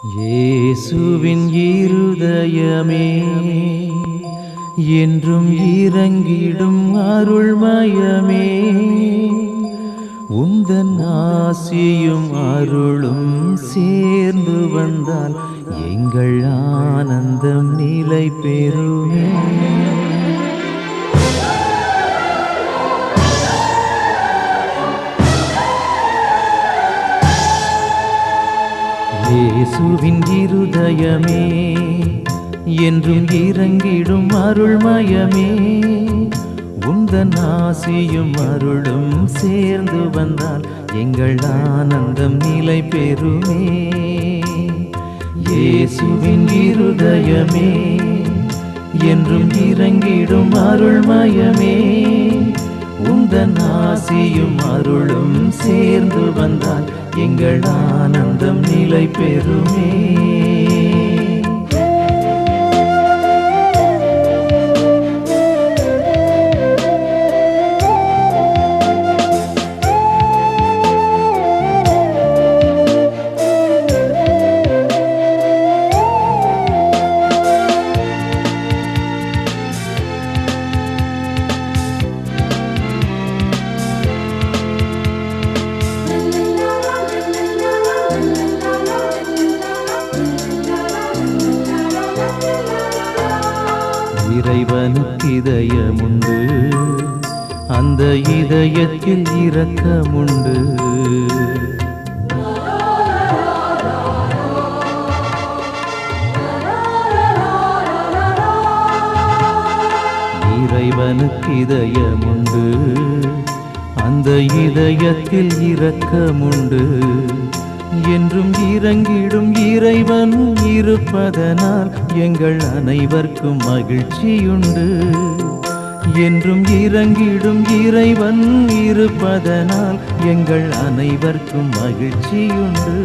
இயேசுவின் இருதயமே என்றும் இறங்கிடும் அருள்மயமே, உந்தன் ஆசியும் அருளும் சேர்ந்து வந்தால் எங்கள் ஆனந்தம் நிலை பெறுமே. இயேசுவின் இருதயமே என்றும் இறங்கிடும் அருள்மயமே, உந்தன் ஆசியும் அருளும் சேர்ந்து வந்தால் எங்கள் ஆனந்தம் நிலை பெறுமே. இயேசுவின் இருதயமே என்றும் இறங்கிடும் அருள்மயமே, உந்தன் ஆசியும் அருளும் சேர்ந்து வந்தால் எங்கள் ஆனந்தம் நிலை பெறுமே. இறைவனுக்கு இதயமுண்டு, அந்த இதயத்தில் இரக்கமுண்டு. இறைவனுக்கு இதயமுண்டு, அந்த இதயத்தில் இரக்கமுண்டு. என்றும் இறங்கிடும் இறைவன் இருப்பதனால் எங்கள் அனைவருக்கும் மகிழ்ச்சியுண்டு. என்றும் இறங்கிடும் இறைவன் இருப்பதனால் எங்கள் அனைவருக்கும் மகிழ்ச்சியுண்டு.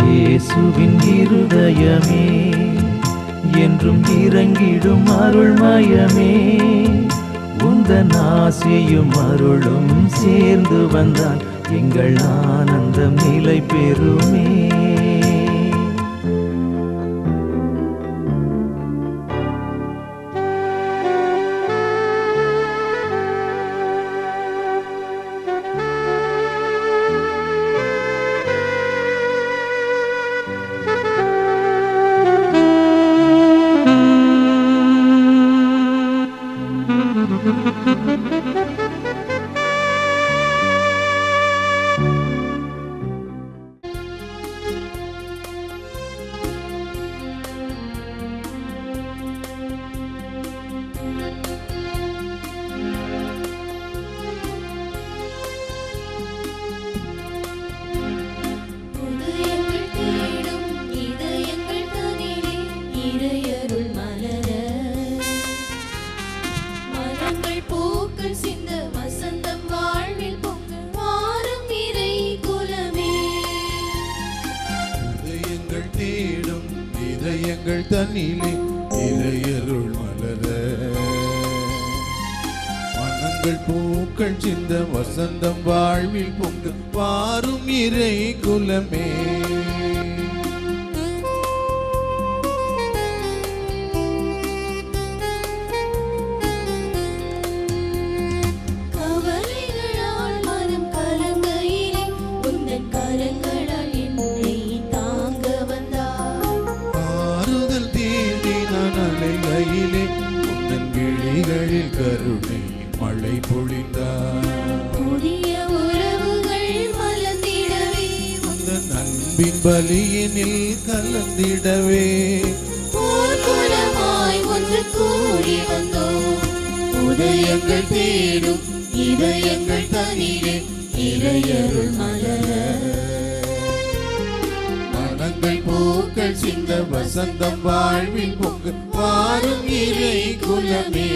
இயேசுவின் இருதயமே என்றும் இறங்கிடும் அருள்மயமே, உந்தன் ஆசியும் அருளும் சேர்ந்து வந்தால் எங்கள் ஆனந்தம் நிலை பெறுமே. இதயங்கள் தன்னிலே இறையருள் மலர, மனங்கள் பூக்கள் சிந்த வசந்தம் வாழ்வில் பொங்கு வாரும் இறை குலமே. கருணை மழை பொழிந்தார், புதிய உறவுகள் மலர்ந்திடவே, உந்தன் அன்பின் பலியினில் கலந்திடவே, போர்க்குலமாய் ஒன்று கூடி வந்தோம். உதயங்கள் தேடும் இதயங்கள் தனிலே இறையருள் மலர, மனங்கள் பூக்கள் சிந்த வசந்தம் வாழ்வில் பொங்கு வாரும் இறை குலமே.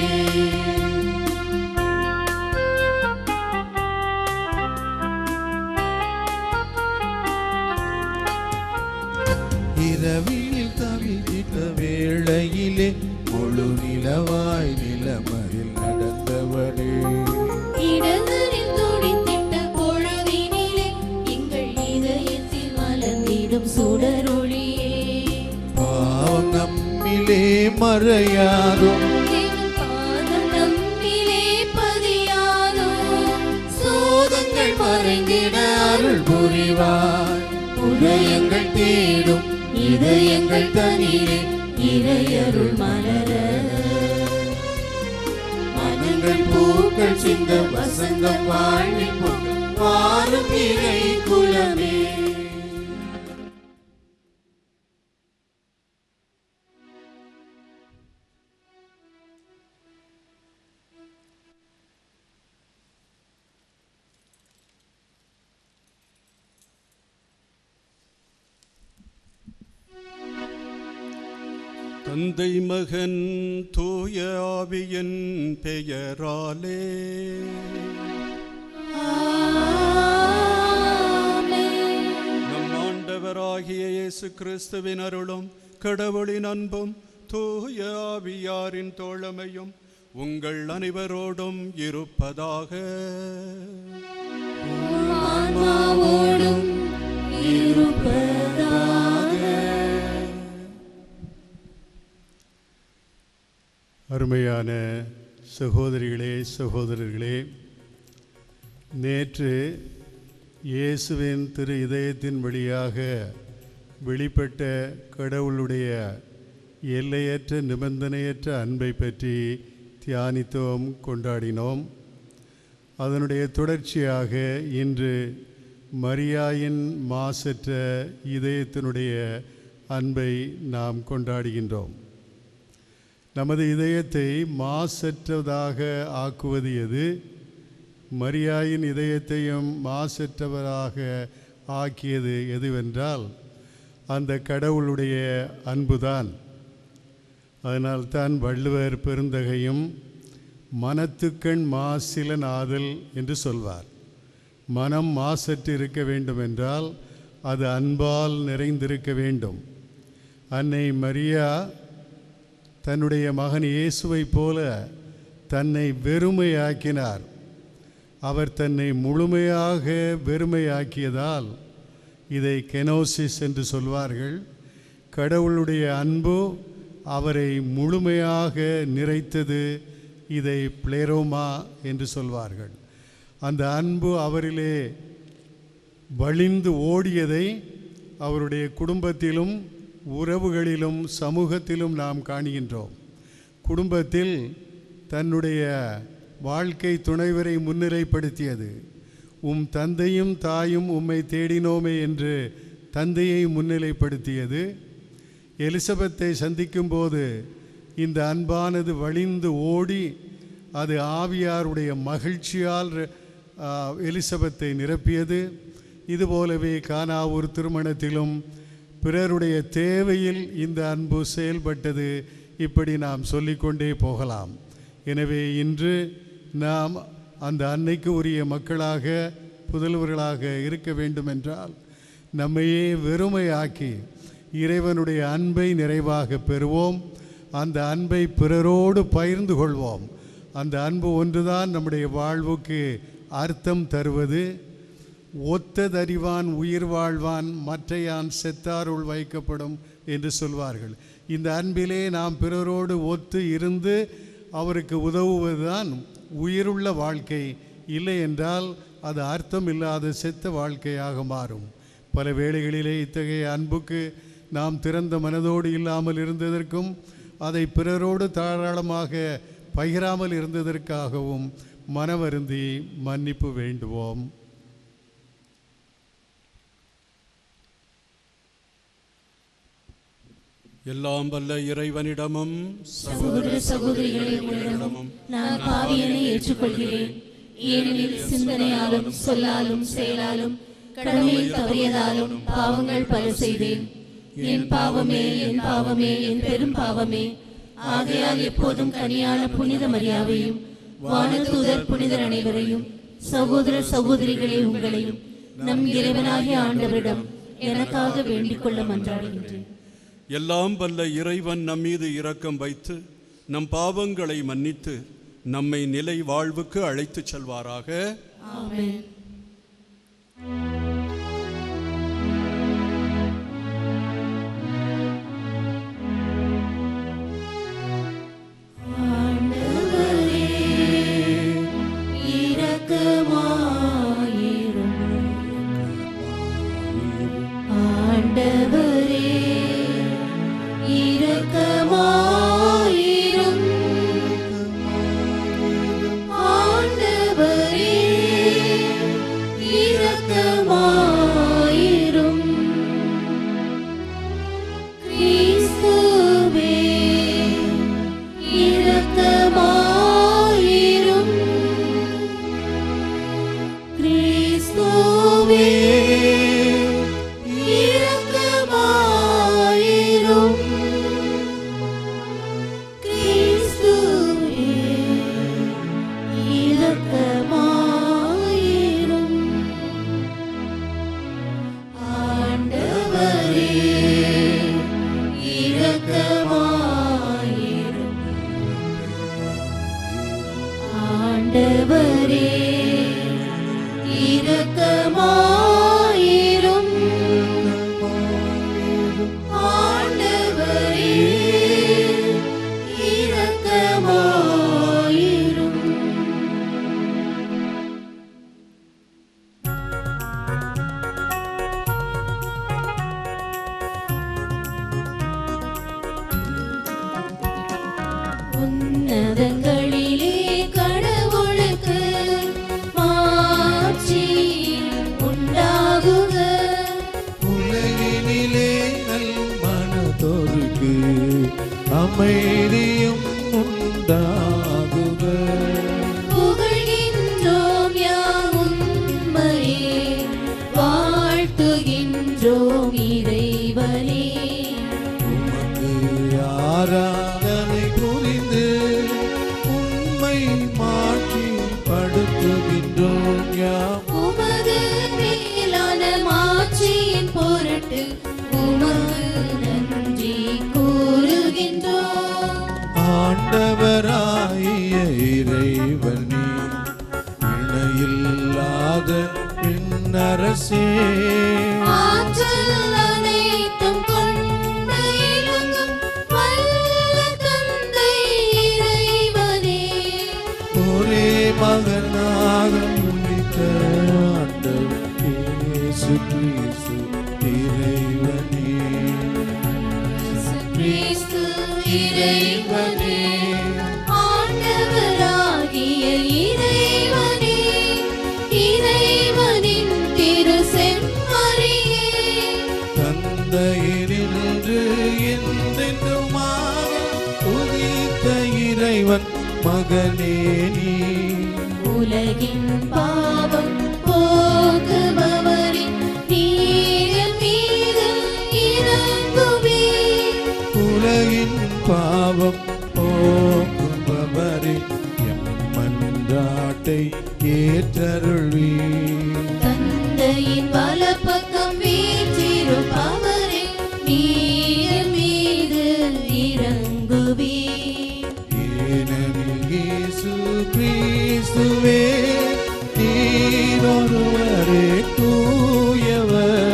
இரவில் தவித்திட்ட வேளையிலே முழு நிலவாய் நிலமரில் நடந்தவரே, இடங்களில் துடித்திட்ட பொழுதினிலே எங்கள் இதயத்தில் மலர்ந்திடும் சுடர் மறையாதோ தேவன் பாதம் நம்மிலே பதியாதோ சோதங்கள் மறைந்திட அருள் புரிவார் உதயங்கள் தேடும் இதயங்கள் தனிலே இறையருள் மலர மனங்கள் பூக்கள் சிந்த வசந்தம் வாழ்வில் வாரும் இறை குலமே. தந்தை மகன் தூய ஆவியின் பெயராலே நம் ஆண்டவராகிய இயேசு கிறிஸ்துவின் அருளும் கடவுளின் அன்பும் தூய ஆவியாரின் தோழமையும் உங்கள் அனைவரோடும் இருப்பதாக. ஆன்மாவோடும் இருப்பதாக. அருமையான சகோதரிகளே சகோதரர்களே, நேற்று இயேசுவின் திரு இதயத்தின் வழியாக வெளிப்பட்ட கடவுளுடைய எல்லையற்ற நிபந்தனையற்ற அன்பை பற்றி தியானித்தோம், கொண்டாடினோம். அதனுடைய தொடர்ச்சியாக இன்று மரியாயின் மாசற்ற இதயத்தினுடைய அன்பை நாம் கொண்டாடுகின்றோம். நமது இதயத்தை மாசற்றதாக ஆக்குவது எது? மரியாயின் இதயத்தையும் மாசற்றவராக ஆக்கியது எதுவென்றால் அந்த கடவுளுடைய அன்புதான். அதனால்தான் வள்ளுவர் பெருந்தகையும் மனத்துக்கண் மாசிலன் ஆதல் என்று சொல்வார். மனம் மாசற்று இருக்க வேண்டுமென்றால் அது அன்பால் நிறைந்திருக்க வேண்டும். அன்னை மரியா தன்னுடைய மகன் இயேசுவை போல தன்னை வெறுமையாக்கினார். அவர் தன்னை முழுமையாக வெறுமையாக்கியதால் இதை கெனோசிஸ் என்று சொல்வார்கள். கடவுளுடைய அன்பு அவரை முழுமையாக நிறைத்தது. இதை பிளேரோமா என்று சொல்வார்கள். அந்த அன்பு அவரிலே வழிந்து ஓடியதை அவருடைய குடும்பத்திலும் உறவுகளிலும் சமூகத்திலும் நாம் காணுகின்றோம். குடும்பத்தில் தன்னுடைய வாழ்க்கை துணைவரை முன்னிலைப்படுத்தியது. உம் தந்தையும் தாயும் உம்மை தேடினோமே என்று தந்தையை முன்னிலைப்படுத்தியது. எலிசபெத்தை சந்திக்கும்போது இந்த அன்பானது வழிந்து ஓடி அது ஆவியாருடைய மகிழ்ச்சியால் எலிசபெத்தை நிரப்பியது. இதுபோலவே கானாவூர் திருமணத்திலும் பிறருடைய தேவையில் இந்த அன்பு செயல்பட்டது. இப்படி நாம் சொல்லிக்கொண்டே போகலாம். எனவே இன்று நாம் அந்த அன்னைக்கு உரிய மக்களாக புதல்வர்களாக இருக்க வேண்டுமென்றால் நம்மையே வெறுமையாக்கி இறைவனுடைய அன்பை நிறைவாக பெறுவோம். அந்த அன்பை பிறரோடு பகிர்ந்து கொள்வோம். அந்த அன்பு ஒன்றுதான் நம்முடைய வாழ்வுக்கு அர்த்தம் தருவது. ஒத்ததறிவான் உயிர் வாழ்வான், மற்றையான் செத்தாருள் வைக்கப்படும் என்று சொல்வார்கள். இந்த அன்பிலே நாம் பிறரோடு ஒத்து இருந்து அவருக்கு உதவுவதுதான் உயிருள்ள வாழ்க்கை. இல்லை என்றால் அது அர்த்தம் இல்லாத செத்த வாழ்க்கையாக மாறும். பல வேளைகளிலே இத்தகைய அன்புக்கு நாம் திறந்த மனதோடு இல்லாமல் இருந்ததற்கும் அதை பிறரோடு தாராளமாக பகிராமல் இருந்ததற்காகவும் மனவருந்தி மன்னிப்பு வேண்டுவோம். எல்லாம் வல்ல இறைவனிடமும் சகோதர சகோதரிகளிடமும் நான் பாவியனை ஏற்றுக்கொள்கிறேன். ஏனெனில் சிந்தனையாலும் சொல்லாலும் செயலாலும் கடமையில் தவறியதாலும் பாவங்கள் பல செய்தேன். என் பாவமே என் பாவமே என் பெரும் பாவமே. ஆகையால் எப்போதும் கனியான புனித மரியாவையும் வானதூதர் புனிதர் அனைவரையும் சகோதர சகோதரிகளே உங்களையும் நம் இறைவனாகிய ஆண்டவரிடம் எனக்காக வேண்டிக் கொள்ள மன்றாடுகின்றேன். எல்லாம் வல்ல இறைவன் நம் மீது இரக்கம் வைத்து நம் பாவங்களை மன்னித்து நம்மை நிலை வாழ்வுக்கு அழைத்துச் செல்வாராக. ஆமென். கிறிஸ்துவே இரக்கமாயிரும். கிறிஸ்துவே இரக்கமாயிரும். ஆண்டவரே இரக்கமாயிரும். ஆண்டவரே இரக்கமாயிரும். ஆண்டவரே இரக்கமாயிரும். உன்னதங்களிலே கடவுளுக்கு மாட்சி உண்டாகுக. உலகினிலே நல் மனதோருக்கு அமைதியும் உண்டாகுக. புகழ்கின்றோம் யாம் உம்மையே, வாழ்த்துகின்றோம் இறைவனே. உமக்கு ஆராதனை புரிந்து உம்மை மாற்றி படுத்துகின்றோம் யாம். உமது மேலான மாட்சியின் பொருட்டு உமக்கு நன்றி கூறுகின்றோம். ஆண்டவராகிய இறைவனே, இணையில்லாத பின்னரசே, ஆற்றல் அனைத்தும் கொண்ட இலங்கும் வல்ல தந்தை இறைவனே. ஒரே மகனாக முடித்த ஆண்டவர் இயேசு கிறிஸ்து இறைவனே. கிறிஸ்து இறைவனே, ஆண்டவராகிய இறைவனே, இறைவனின் திரு செம்மறியே. தந்தையினின்று என்றென்றுமாக உதித்த இறைவன் மகனே நீ. உலகின் பாவம் போக்குபவரின் நீரின் மீது இறங்குவே. உலகின் பாவம் போக்குபவரே, எம் மன்றாட்டை ஏற்றருள்வி. தந்தையின் வலப்பக்கம் வீற்றிருப்பவரே, நீரின் மீது இறங்குவே. ஏனெனில் இயேசு கிறிஸ்துவே நீரொருவரே தூயவர்.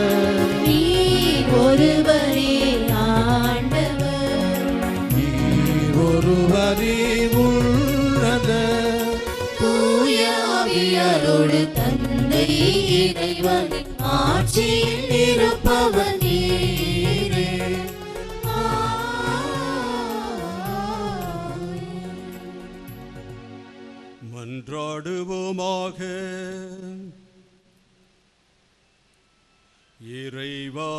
நீர் ஒருவரே ஆண்டவர். நீர் ஒருவரே உள்ளத. தூய ஆவியாரோடு தந்தை இறைவனின் ஆட்சியில் இருப்பவர் நீரே. மன்றாடுவோமாக. இறைவா,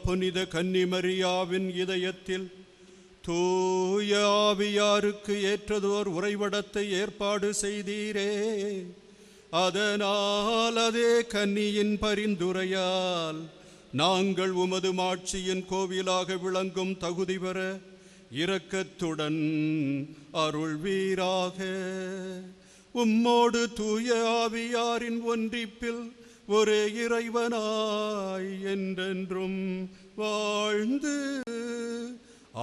புனித கன்னிமரியாவின் இதயத்தில் தூய ஆவியாருக்கு ஏற்றதோர் உறைவிடத்தை ஏற்பாடு செய்தீரே. அதனால் அதே கன்னியின் பரிந்துரையால் நாங்கள் உமது மாட்சியின் கோவிலாக விளங்கும் தகுதி பெற இரக்கத்துடன் அருள்வீராக. உம்மோடு தூய ஆவியாரின் ஒன்றிப்பில் ஒரே இறைவனாய் என்றென்றும் வாழ்ந்து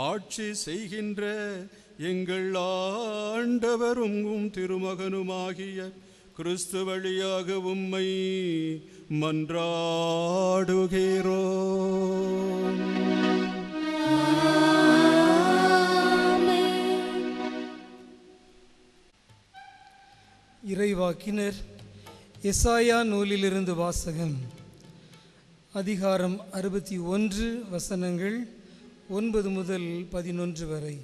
ஆட்சி செய்கின்ற எங்கள் ஆண்டவரும் திருமகனுமாகிய கிறிஸ்து வழியாக உம்மை மன்றாடுகிறோம். இறைவாக்கினர் எசாயா நூலிலிருந்து வாசகம். அதிகாரம் 61 வசனங்கள் 9 முதல் 11 வரை.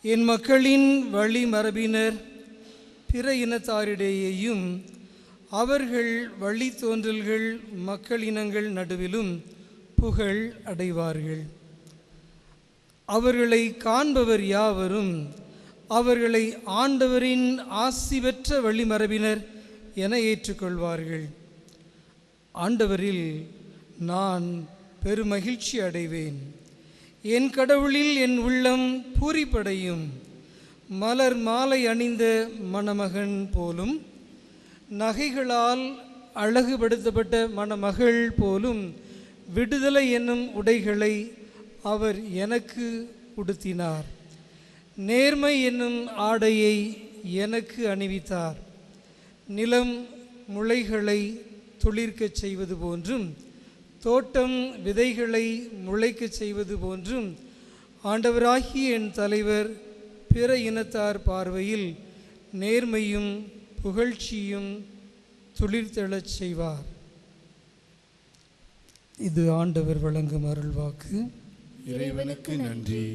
என் மக்களின் வழிமரபினர் பிற இனத்தாரிடையேயும் அவர்கள் வழித்தோன்றல்கள் மக்களினங்கள் நடுவிலும் புகழ் அடைவார்கள். அவர்களை காண்பவர் யாவரும் அவர்களை ஆண்டவரின் ஆசி பெற்ற வழிமரபினர் என ஏற்றுக்கொள்வார்கள். ஆண்டவரில் நான் பெருமகிழ்ச்சி அடைவேன். என் கடவுளில் என் உள்ளம் பூரிப்படையும். மலர் மாலை அணிந்த மணமகன் போலும் நகைகளால் அழகுபடுத்தப்பட்ட மணமகள் போலும் விடுதலை என்னும் உடைகளை அவர் எனக்கு உடுத்தினார். நேர்மை என்னும் ஆடையை எனக்கு அணிவித்தார். நிலம் முளைகளை துளிர்க்கச் செய்வது போன்றும் தோட்டம் விதைகளை முளைக்கச் செய்வது போன்றும் ஆண்டவராகிய என் தலைவர் பிற இனத்தார் பார்வையில் நேர்மையும் புகழ்ச்சியும் துளிர்த்தெழச் செய்வார். இது ஆண்டவர் வழங்கும் அருள்வாக்கு. இறைவனுக்கு நன்றி.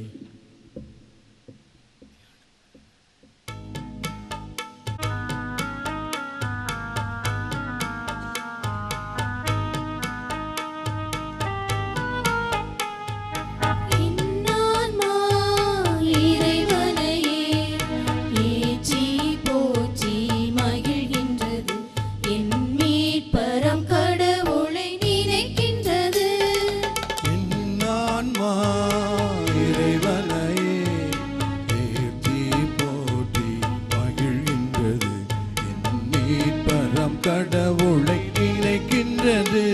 கடவுளை நினைக்கின்றது.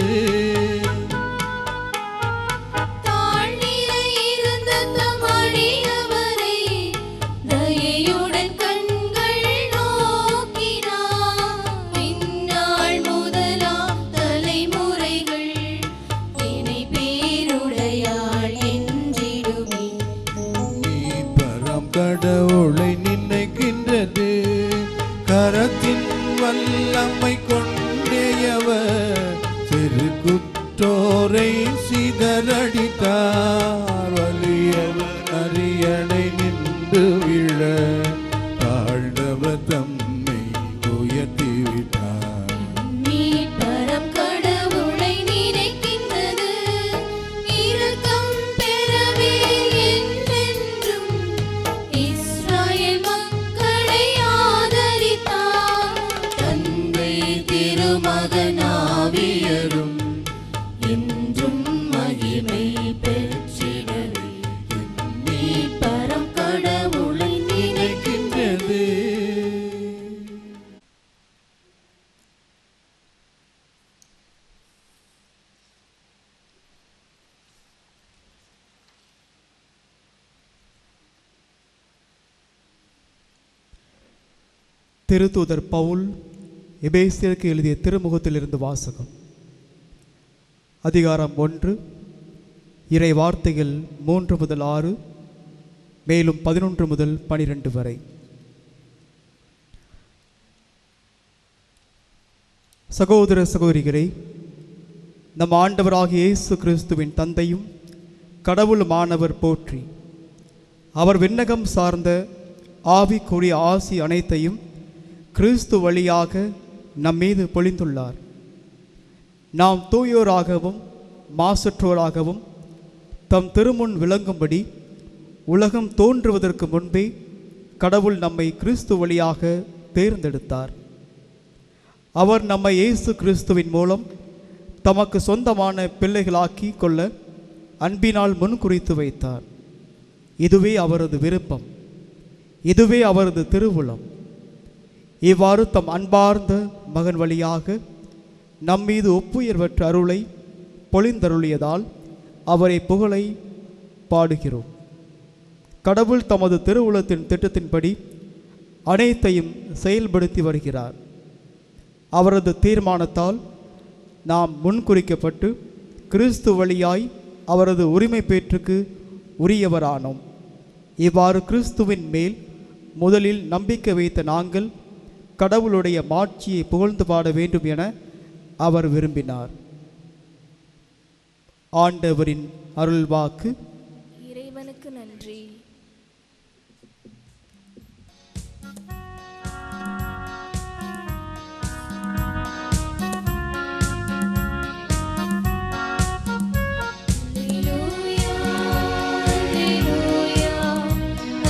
கடவுளை நினைக்கின்றது. கரத்தின் வல்லமை கொண்டேயவர் சிறு குற்றோரை சிதறடித்தார். வலியவர் அரியணை நின்று விழ தாழ்ந்தவர் தம்மை உயர்த்திவிட்டார். கடவுளை நினைக்கின்றது. இரக்கம் பெறவே என்றென்றும் இஸ்ராயேல் மக்களை ஆதரித்தார். தந்தை திருமகனாவியரும் என்றும் மகிமை பெற்றிடவே மீட்பரம் கடவுளை நினைக்கின்றது. திருத்தூதர் பவுல் எபேசியருக்கு எழுதிய திருமுகத்திலிருந்து வாசகம். அதிகாரம் 1, இறை வார்த்தைகள் 3 முதல் 6, மேலும் 11 முதல் 12 வரை. சகோதர சகோதரிகளே, நம் ஆண்டவராகிய இயேசு கிறிஸ்துவின் தந்தையும் கடவுளுமானவர் போற்றி. அவர் விண்ணகம் சார்ந்த ஆவிக்குரிய ஆசி அனைத்தையும் கிறிஸ்து வழியாக நம்மீது பொழிந்துள்ளார். நாம் தூயோராகவும் மாசற்றோராகவும் தம் திருமுன் விளங்கும்படி உலகம் தோன்றுவதற்கு முன்பே கடவுள் நம்மை கிறிஸ்து வழியாக தேர்ந்தெடுத்தார். அவர் நம்மை இயேசு கிறிஸ்துவின் மூலம் தமக்கு சொந்தமான பிள்ளைகளாக்கி கொள்ள அன்பினால் முன்குறித்து வைத்தார். இதுவே அவரது விருப்பம், இதுவே அவரது திருவுளம். இவ்வாறு தம் அன்பார்ந்த மகன் வழியாக நம்மீது ஒப்புயர்வற்ற அருளை பொழிந்தருளியதால் அவரை புகழை பாடுகிறோம். கடவுள் தமது திருவுளத்தின் திட்டத்தின்படி அனைத்தையும் செயல்படுத்தி வருகிறார். அவரது தீர்மானத்தால் நாம் முன்குறிக்கப்பட்டு கிறிஸ்து வழியாய் அவரது உரிமை பேற்றுக்கு உரியவரானோம். இவ்வாறு கிறிஸ்துவின் மேல் முதலில் நம்பிக்கை வைத்த நாங்கள் கடவுளுடைய மாட்சியை புகழ்ந்து பாட வேண்டும் என அவர் விரும்பினார். ஆண்டவரின் அருள்வாக்கு. இறைவனுக்கு நன்றி.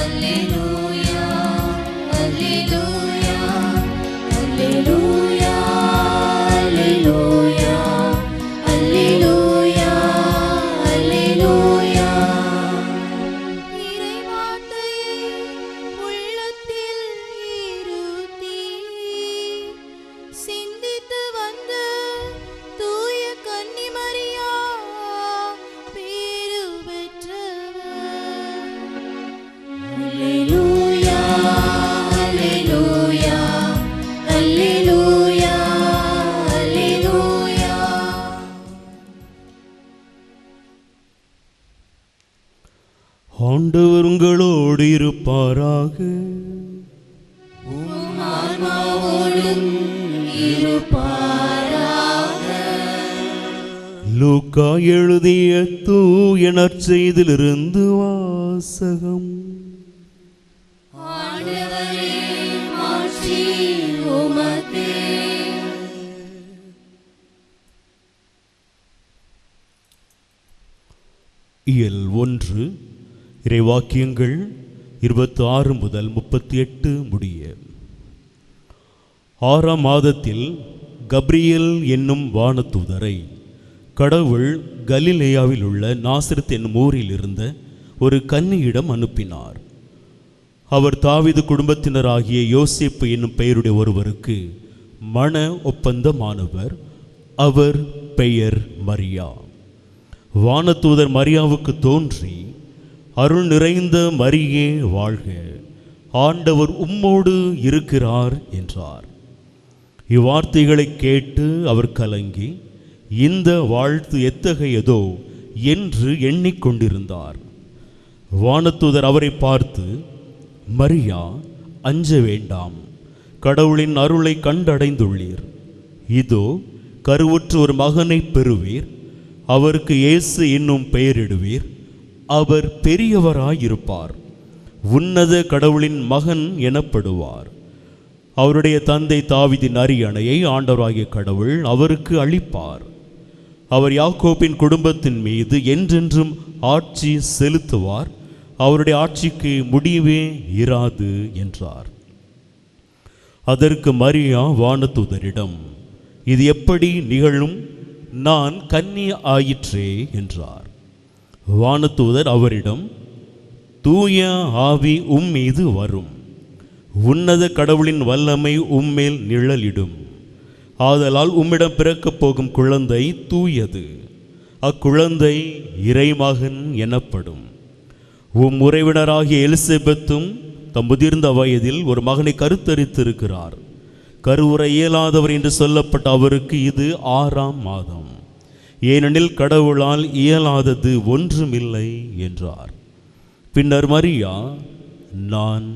Alleluia, alleluia, alleluia. இருப்பாராக. லூக்கா எழுதிய தூய நற்செய்தியிலிருந்து வாசகம். இயல் 1 இறைவாக்கியங்கள் 26 முதல் 38 முடிய. 6ஆம் மாதத்தில் கப்ரியேல் என்னும் வானதூதரை கடவுள் கலிலேயாவில் உள்ள நாசரத் என்னும் ஊரில் இருந்த ஒரு கன்னியிடம் அனுப்பினார். அவர் தாவீது குடும்பத்தினராகிய யோசேப்பு என்னும் பெயருடைய ஒருவருக்கு மன ஒப்பந்தமானவர். அவர் பெயர் மரியா. வானதூதர் மரியாவுக்கு தோன்றி, அருள் நிறைந்த மரியே வாழ்க, ஆண்டவர் உம்மோடு இருக்கிறார் என்றார். இவ்வார்த்தைகளை கேட்டு அவர் கலங்கி, இந்த வாழ்த்து எத்தகையதோ என்று எண்ணிக்கொண்டிருந்தார். வானதூதர் அவரை பார்த்து, மரியா, அஞ்ச வேண்டாம், கடவுளின் அருளை கண்டடைந்துள்ளீர். இதோ கருவுற்று ஒரு மகனை பெறுவீர், அவருக்கு இயேசு என்னும் பெயரிடுவீர். அவர் பெரியவராயிருப்பார், உன்னத கடவுளின் மகன் எனப்படுவார். அவருடைய தந்தை தாவீதின் அரியணையை ஆண்டவராகிய கடவுள் அவருக்கு அளிப்பார். அவர் யாக்கோபின் குடும்பத்தின் மீது என்றென்றும் ஆட்சி செலுத்துவார். அவருடைய ஆட்சிக்கு முடிவே இராது என்றார். அதற்கு மரியா வானதூதரிடம், இது எப்படி நிகழும்? நான் கன்னி ஆயிற்றே என்றார். வானதூதர் அவரிடம், தூய ஆவி மீது வரும், உன்னத கடவுளின் வல்லமை உம்மேல் நிழலிடும். ஆதலால் உம்மிடம் பிறக்கப் போகும் குழந்தை தூயது, அக்குழந்தை இறைமகன் எனப்படும். உறைவினராகிய எலிசபெத்தும் தம் முதிர்ந்த வயதில் ஒரு மகனை கருத்தரித்திருக்கிறார். கருவுற இயலாதவர் என்று சொல்லப்பட்ட அவருக்கு இது 6ஆம் மாதம், ஏனெனில் கடவுளால் இயலாதது ஒன்றுமில்லை என்றார். பின்னர் மரியா, நான்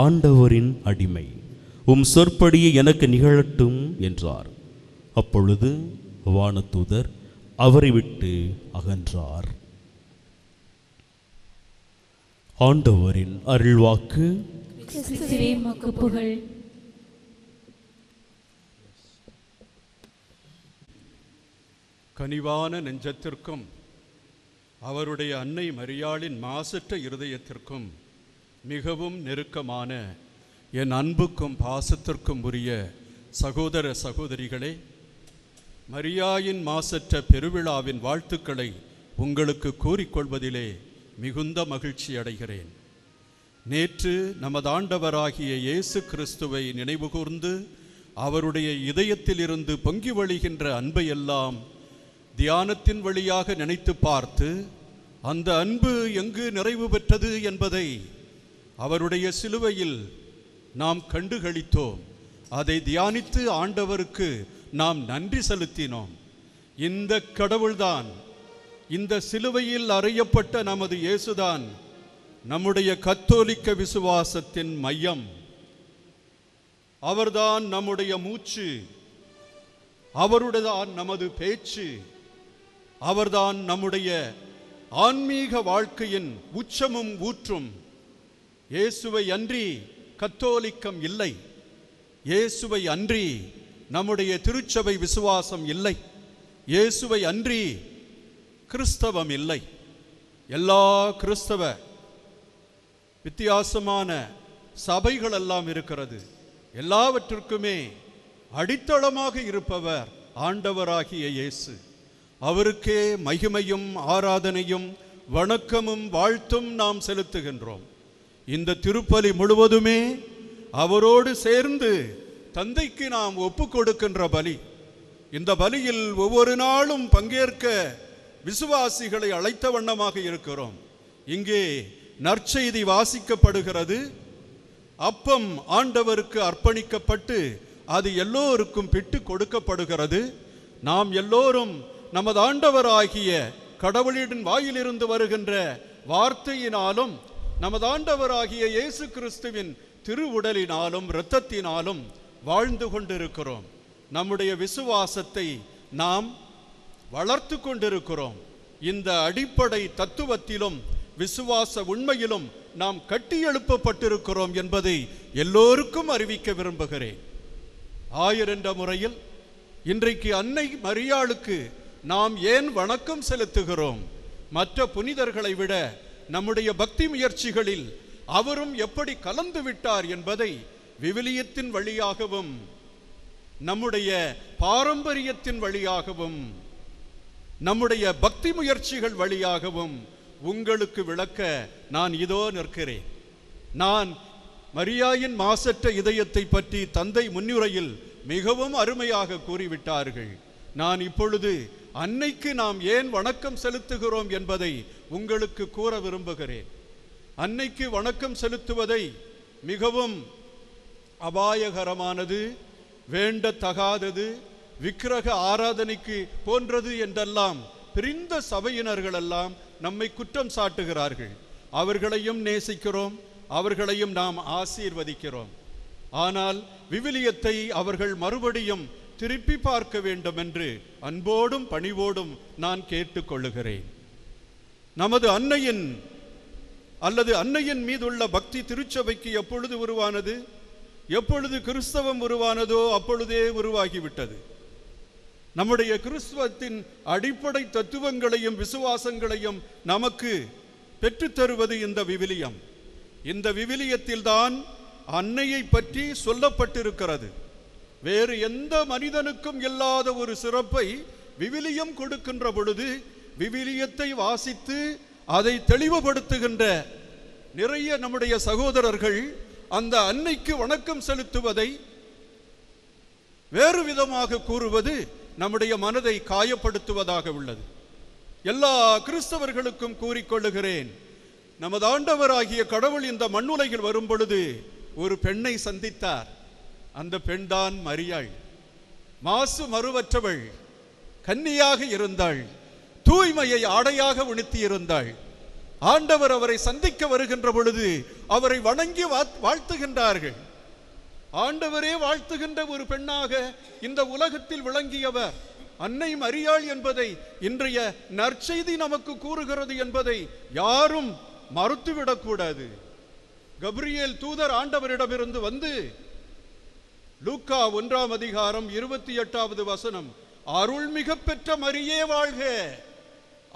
ஆண்டவரின் அடிமை, உம் சொற்படியே எனக்கு நிகழட்டும் என்றார். அப்பொழுது வானதூதர் அவரை விட்டு அகன்றார். ஆண்டவரின் அருள்வாக்கு. கிறிஸ்துவே உமக்கு புகழ். கனிவான நெஞ்சத்திற்கும் அவருடைய அன்னை மரியாளின் மாசற்ற இருதயத்திற்கும் மிகவும் நெருக்கமான என் அன்புக்கும் பாசத்திற்கும் உரிய சகோதர சகோதரிகளே, மரியாயின் மாசற்ற பெருவிழாவின் வாழ்த்துக்களை உங்களுக்கு கூறிக்கொள்வதிலே மிகுந்த மகிழ்ச்சி அடைகிறேன். நேற்று நமது ஆண்டவராகிய இயேசு கிறிஸ்துவை நினைவுகூர்ந்து அவருடைய இதயத்திலிருந்து பொங்கி வழிகின்ற அன்பையெல்லாம் தியானத்தின் வழியாக நினைத்து பார்த்து, அந்த அன்பு எங்கு நிறைவு பெற்றது என்பதை அவருடைய சிலுவையில் நாம் கண்டுகளித்தோம். அதை தியானித்து ஆண்டவருக்கு நாம் நன்றி செலுத்தினோம். இந்த கடவுள்தான், இந்த சிலுவையில் அறையப்பட்ட நமது இயேசுதான் நம்முடைய கத்தோலிக்க விசுவாசத்தின் மையம். அவர்தான் நம்முடைய மூச்சு, அவருடையதான் நமது பேச்சு, அவர்தான் நம்முடைய ஆன்மீக வாழ்க்கையின் உச்சமும் ஊற்றும். இயேசுவை அன்றி கத்தோலிக்கம் இல்லை, இயேசுவை அன்றி நம்முடைய திருச்சபை விசுவாசம் இல்லை, இயேசுவை அன்றி கிறிஸ்தவம் இல்லை. எல்லா கிறிஸ்தவ வித்தியாசமான சபைகள் எல்லாம் இருக்கிறது. எல்லாவற்றிற்குமே அடித்தளமாக இருப்பவர் ஆண்டவராகிய இயேசு. அவருக்கே மகிமையும் ஆராதனையும் வணக்கமும் வாழ்த்தும் நாம் செலுத்துகின்றோம். இந்த திருப்பலி முழுவதுமே அவரோடு சேர்ந்து தந்தைக்கு நாம் ஒப்பு கொடுக்கின்ற பலி. இந்த பலியில் ஒவ்வொரு நாளும் பங்கேற்க விசுவாசிகளை அழைத்த வண்ணமாக இருக்கிறோம். இங்கே நற்செய்தி வாசிக்கப்படுகிறது. அப்பம் ஆண்டவருக்கு அர்ப்பணிக்கப்பட்டு அது எல்லோருக்கும் பிட்டு கொடுக்கப்படுகிறது. நாம் எல்லோரும் நமது ஆண்டவராகிய கடவுளின் வாயிலிருந்து வருகின்ற வார்த்தையினாலும் நமது ஆண்டவராகிய இயேசு கிறிஸ்துவின் திருவுடலினாலும் இரத்தத்தினாலும் வாழ்ந்து கொண்டிருக்கிறோம். நம்முடைய விசுவாசத்தை நாம் வளர்த்து கொண்டிருக்கிறோம். இந்த அடிப்படை தத்துவத்திலும் விசுவாச உண்மையிலும் நாம் கட்டி எழுப்பப்பட்டிருக்கிறோம் என்பதை எல்லோருக்கும் அறிவிக்க விரும்புகிறேன். ஆயர் என்ற முறையில் இன்றைக்கு அன்னை மரியாளுக்கு நாம் ஏன் வணக்கம் செலுத்துகிறோம்? மற்ற புனிதர்களை விட நம்முடைய பக்தி முயற்சிகளில் அவரும் எப்படி கலந்து விட்டார் என்பதை விவிலியத்தின் வழியாகவும் நம்முடைய பாரம்பரியத்தின் வழியாகவும் நம்முடைய பக்தி முயற்சிகள் வழியாகவும் உங்களுக்கு விளக்க நான் இதோ நிற்கிறேன். நான் மரியாயின் மாசற்ற இதயத்தை பற்றி தந்தை முன்னுரையில் மிகவும் அருமையாக கூறிவிட்டார்கள். நான் இப்பொழுது அன்னைக்கு நாம் ஏன் வணக்கம் செலுத்துகிறோம் என்பதை உங்களுக்கு கூற விரும்புகிறேன். அன்னைக்கு வணக்கம் செலுத்துவதை மிகவும் அபாயகரமானது, வேண்டத்தகாதது, விக்கிரக ஆராதனைக்கு போன்றது என்றெல்லாம் பிரிந்த சபையினர்கள் எல்லாம் நம்மை குற்றம் சாட்டுகிறார்கள். அவர்களையும் நேசிக்கிறோம், அவர்களையும் நாம் ஆசீர்வதிக்கிறோம். ஆனால் விவிலியத்தை அவர்கள் மறுபடியும் திருப்பி பார்க்க வேண்டும் என்று அன்போடும் பணிவோடும் நான் கேட்டுக்கொள்ளுகிறேன். நமது அன்னையின் அல்லது அன்னையின் மீதுள்ள பக்தி திருச்சபைக்கு எப்பொழுது உருவானது? எப்பொழுது கிறிஸ்தவம் உருவானதோ அப்பொழுதே உருவாகிவிட்டது. நம்முடைய கிறிஸ்துவத்தின் அடிப்படை தத்துவங்களையும் விசுவாசங்களையும் நமக்கு பெற்றுத்தருவது இந்த விவிலியம். இந்த விவிலியத்தில்தான் அன்னையை பற்றி சொல்லப்பட்டிருக்கிறது. வேறு எந்த மனிதனுக்கும் இல்லாத ஒரு சிறப்பை விவிலியம் கொடுக்கின்ற பொழுது விவிலியத்தை வாசித்து அதை தெளிவுபடுத்துகின்ற நிறைய நம்முடைய சகோதரர்கள் அந்த அன்னைக்கு வணக்கம் செலுத்துவதை வேறு விதமாக கூறுவது நம்முடைய மனதை காயப்படுத்துவதாக உள்ளது. எல்லா கிறிஸ்தவர்களுக்கும் கூறிக்கொள்ளுகிறேன், நமது ஆண்டவராகிய கடவுள் இந்த மண்ணுலகில் வரும் பொழுது ஒரு பெண்ணை சந்தித்தார். அந்த பெண்தான் மரியாள். மாசு மறுவற்றவள், கன்னியாக இருந்தாள், தூய்மையை ஆடையாக உடுத்தி இருந்தாள். ஆண்டவர் அவரை சந்திக்க வருகின்ற பொழுது அவரை வணங்கி வாழ்த்துகின்றார்கள். ஆண்டவரே வாழ்த்துகின்ற ஒரு பெண்ணாக இந்த உலகத்தில் விளங்கியவர் அன்னை மரியாள் என்பதை இன்றைய நற்செய்தி நமக்கு கூறுகிறது என்பதை யாரும் மறுத்துவிடக்கூடாது. கபிரியேல் தூதர் ஆண்டவரிடமிருந்து வந்து லூக்கா 1ஆம் அதிகாரம் 28வது வசனம், அருள்மிக பெற்ற மரியே வாழ்க,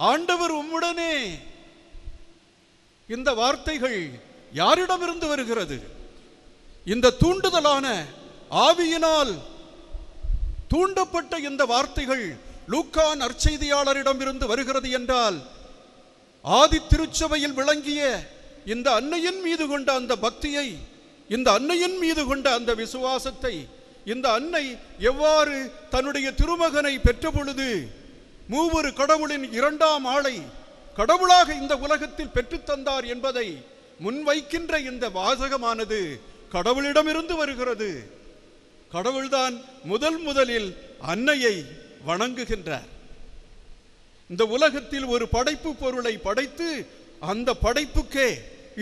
ஆண்டவர் உம்முடனே. இந்த வார்த்தைகள் யாரிடமிருந்து வருகிறது? இந்த தூண்டுதலான ஆவியினால் தூண்டப்பட்ட இந்த வார்த்தைகள் லூக்கா நற்செய்தியாளரிடமிருந்து வருகிறது என்றால் ஆதி திருச்சபையில் விளங்கிய இந்த அன்னையின் மீது கொண்ட அந்த பக்தியை, இந்த அன்னையின் மீது கொண்ட அந்த விசுவாசத்தை, இந்த அன்னை எவ்வாறு தன்னுடைய திருமகனை பெற்ற பொழுது மூவரு கடவுளின் இரண்டாம் ஆளை கடவுளாக இந்த உலகத்தில் பெற்றுத்தந்தார் என்பதை முன்வைக்கின்ற இந்த வாசகமானது கடவுளிடமிருந்து வருகிறது. கடவுள்தான் முதலில் அன்னையை வணங்குகின்றார். இந்த உலகத்தில் ஒரு படைப்பு பொருளை படைத்து அந்த படைப்புக்கே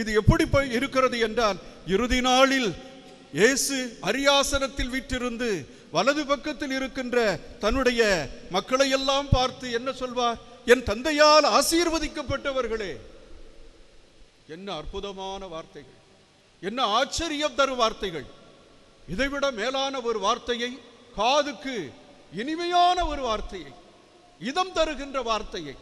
இது எப்படி இருக்கிறது என்றால், இறுதி நாளில் இயேசு அரியாசனத்தில் வீற்றிருந்து வலது பக்கத்தில் இருக்கின்ற தன்னுடைய மக்களை எல்லாம் பார்த்து என்ன சொல்வார்? என் தந்தையால் ஆசீர்வதிக்கப்பட்டவர்களே. என்ன அற்புதமான வார்த்தைகள், என்ன ஆச்சரியம் தரும் வார்த்தைகள். இதைவிட மேலான ஒரு வார்த்தையை, காதுக்கு இனிமையான ஒரு வார்த்தையை, இதம் தருகின்ற வார்த்தையை,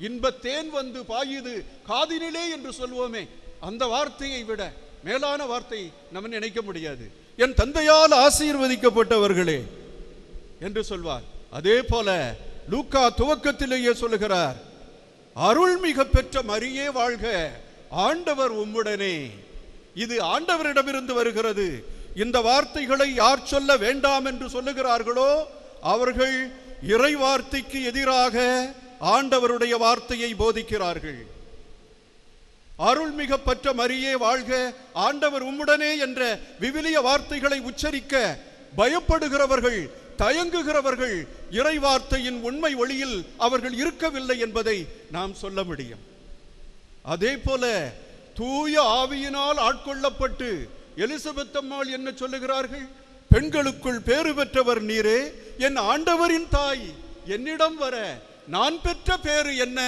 இன்பத்தேன் வந்து பாயுது காதினிலே என்று சொல்வோமே, அந்த வார்த்தையை விட மேலான வார்த்தை நம்ம நினைக்க முடியாது. என் தந்தையால் ஆசீர்வதிக்கப்பட்டவர்களே என்று சொல்வார். அதே போல லூக்கா துவக்கத்திலேயே சொல்லுகிறார், அருள்மிக பெற்ற மரியே வாழ்க, ஆண்டவர் உம்முடனே. இது ஆண்டவரிடமிருந்து வருகிறது. இந்த வார்த்தைகளை யார் சொல்ல வேண்டாம் என்று சொல்லுகிறார்களோ அவர்கள் இறை வார்த்தைக்கு எதிராக ஆண்டவருடைய வார்த்தையை போதிக்கிறார்கள். அருள்மிக பெற்ற மரியே வாழ்க, ஆண்டவர் உம்முடனே என்ற விவிலிய வார்த்தைகளை உச்சரிக்க பயப்படுகிறவர்கள், தயங்குகிறவர்கள் இறை வார்த்தையின் உண்மை ஒளியில் அவர்கள் இருக்கவில்லை என்பதை நாம் சொல்ல முடியும். அதே போல தூய ஆவியினால் ஆட்கொள்ளப்பட்டு எலிசபெத் அம்மாள் என்ன சொல்லுகிறார்கள்? பெண்களுக்குள் பேறு பெற்றவர் நீரே, என் ஆண்டவரின் தாய், என்னிடம் வர நான் பெற்ற பேறு என்ன?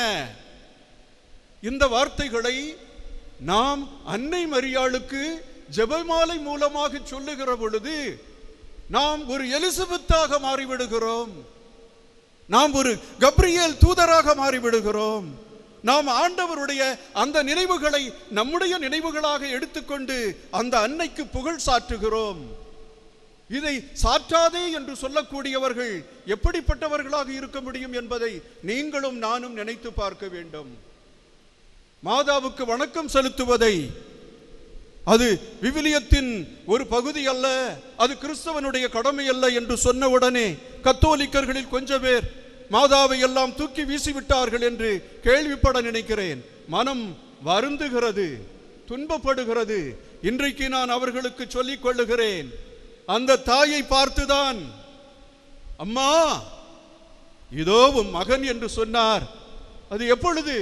இந்த வார்த்தைகளை நாம் அன்னை மரியாளுக்கு ஜெபமாலை மூலமாக சொல்லுகிற பொழுது நாம் ஒரு எலிசபெத்தாக மாறிவிடுகிறோம், நாம் ஒரு கப்ரியேல் தூதராக மாறிவிடுகிறோம். நாம் ஆண்டவருடைய அந்த நினைவுகளை நம்முடைய நினைவுகளாக எடுத்துக்கொண்டு அந்த அன்னைக்கு புகழ் சாற்றுகிறோம். இதை சாற்றாதே என்று சொல்லக்கூடியவர்கள் எப்படிப்பட்டவர்களாக இருக்க முடியும் என்பதை நீங்களும் நானும் நினைத்து பார்க்க வேண்டும். மாதாவுக்கு வணக்கம் செலுத்துவதை அது விவிலியத்தின் ஒரு பகுதி அல்ல, அது கிறிஸ்தவனுடைய கடமை அல்ல என்று சொன்னவுடனே கத்தோலிக்கர்களில் கொஞ்சம் பேர் மாதாவை எல்லாம் தூக்கி வீசிவிட்டார்கள் என்று கேள்விப்பட நினைக்கிறேன். மனம் வருந்துகிறது, துன்பப்படுகிறது. இன்றைக்கு நான் அவர்களுக்கு சொல்லிக் கொள்ளுகிறேன், அந்த தாயை பார்த்துதான் அம்மா இதோ உன் மகன் என்று சொன்னார். அது எப்பொழுது?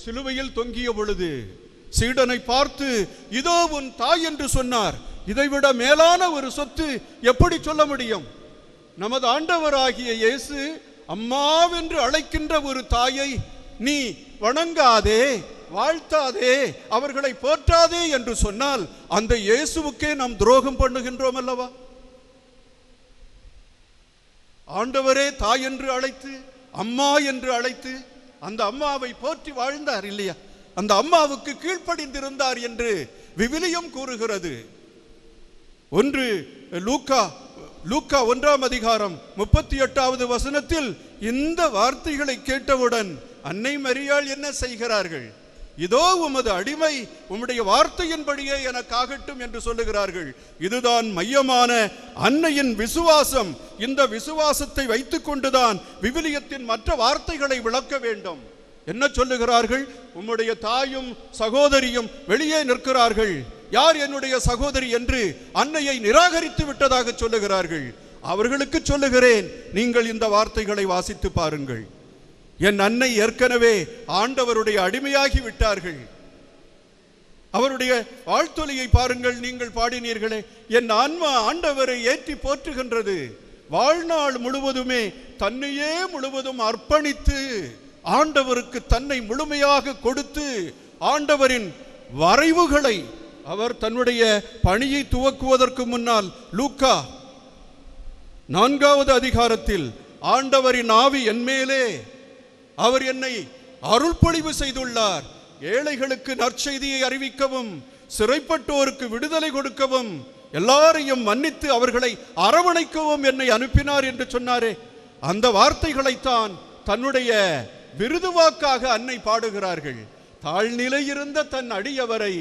சிலுவையில் தொங்கிய பொழுது. சீடனை பார்த்து இதோ உன் தாய் என்று சொன்னார். இதைவிட மேலான ஒரு சொத்து எப்படி சொல்ல முடியும்? நமது ஆண்டவராகிய இயேசு அம்மாவென்று அழைக்கின்ற ஒரு தாயை நீ வணங்காதே, வாழ்த்தாதே, அவர்களை போற்றாதே என்று சொன்னால் அந்த இயேசுவுக்கே நாம் துரோகம் பண்ணுகின்றோம் அல்லவா? ஆண்டவரே தாய் என்று அழைத்து, அம்மா என்று அழைத்து, அந்த அம்மாவை போற்றி வாழ்ந்தார் இல்லையா? அந்த அம்மாவுக்கு கீழ்ப்படிந்திருந்தார் என்று விவிலியம் கூறுகிறது. ஒன்று லூக்கா 1ஆம் அதிகாரம் 38வது வசனத்தில் இந்த வார்த்தைகளை கேட்டவுடன் அன்னை மரியாள் என்ன செய்கிறார்கள்? இதோ உமது அடிமை, உம்முடைய வார்த்தையின்படியே எனக்காகட்டும் என்று சொல்லுகிறார்கள். இதுதான் மையமான அன்னையின் விசுவாசம். இந்த விசுவாசத்தை வைத்துக் கொண்டுதான் விவிலியத்தின் மற்ற வார்த்தைகளை விளக்க வேண்டும். என்ன சொல்லுகிறார்கள்? உம்முடைய தாயும் சகோதரியும் வெளியே நிற்கிறார்கள். யார் என்னுடைய சகோதரி என்று அன்னையை நிராகரித்து விட்டதாக சொல்லுகிறார்கள். அவர்களுக்கு சொல்லுகிறேன், நீங்கள் இந்த வார்த்தைகளை வாசித்து பாருங்கள். என் அன்னை ஏற்கனவே ஆண்டவருடைய அடிமையாகி விட்டார்கள். அவருடைய வாழ்த்தொலியை பாருங்கள், நீங்கள் பாடினீர்களே, என் ஆன்மா ஆண்டவரை ஏற்றி போற்றுகின்றது. வாழ்நாள் முழுவதுமே தன்னையே முழுவதும் அர்ப்பணித்து ஆண்டவருக்கு தன்னை முழுமையாக கொடுத்து ஆண்டவரின் வரைவுகளை அவர் தன்னுடைய பணியை துவக்குவதற்கு முன்னால் லூக்கா 4வது அதிகாரத்தில் ஆண்டவரின் ஆவி என்மேலே, அவர் என்னை அருள்பொழிவு செய்துள்ளார், ஏழைகளுக்கு நற்செய்தியை அறிவிக்கவும், சிறைப்பட்டோருக்கு விடுதலை கொடுக்கவும், எல்லாரையும் மன்னித்து அவர்களை அரவணைக்கவும் என்னை அனுப்பினார் என்று சொன்னாரே, அந்த வார்த்தைகளைத்தான் தன்னுடைய விருதுவாக்காக அன்னை பாடுகிறார்கள். தாழ்நிலை இருந்த தன் அடியவரை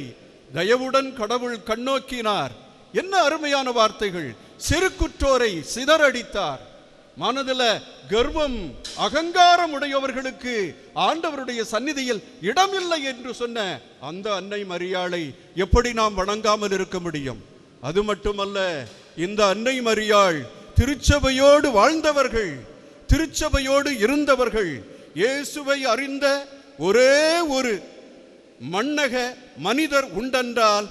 தயவுடன் கடவுள் கண்ணோக்கினார். என்ன அருமையான வார்த்தைகள்! சிறுகுற்றோரை சிதறடித்தார். மனதில் கர்வம், அகங்காரம் உடையவர்களுக்கு ஆண்டவருடைய சந்நிதியில் இடமில்லை என்று சொன்ன அந்த அன்னை மரியாளை எப்படி நாம் வணங்காமல் இருக்க முடியும்? அது மட்டுமல்ல, இந்த அன்னை மரியாள் திருச்சபையோடு வாழ்ந்தவர்கள், திருச்சபையோடு இருந்தவர்கள். இயேசுவை அறிந்த ஒரே ஒரு மன்னக மனிதர் உண்டென்றால்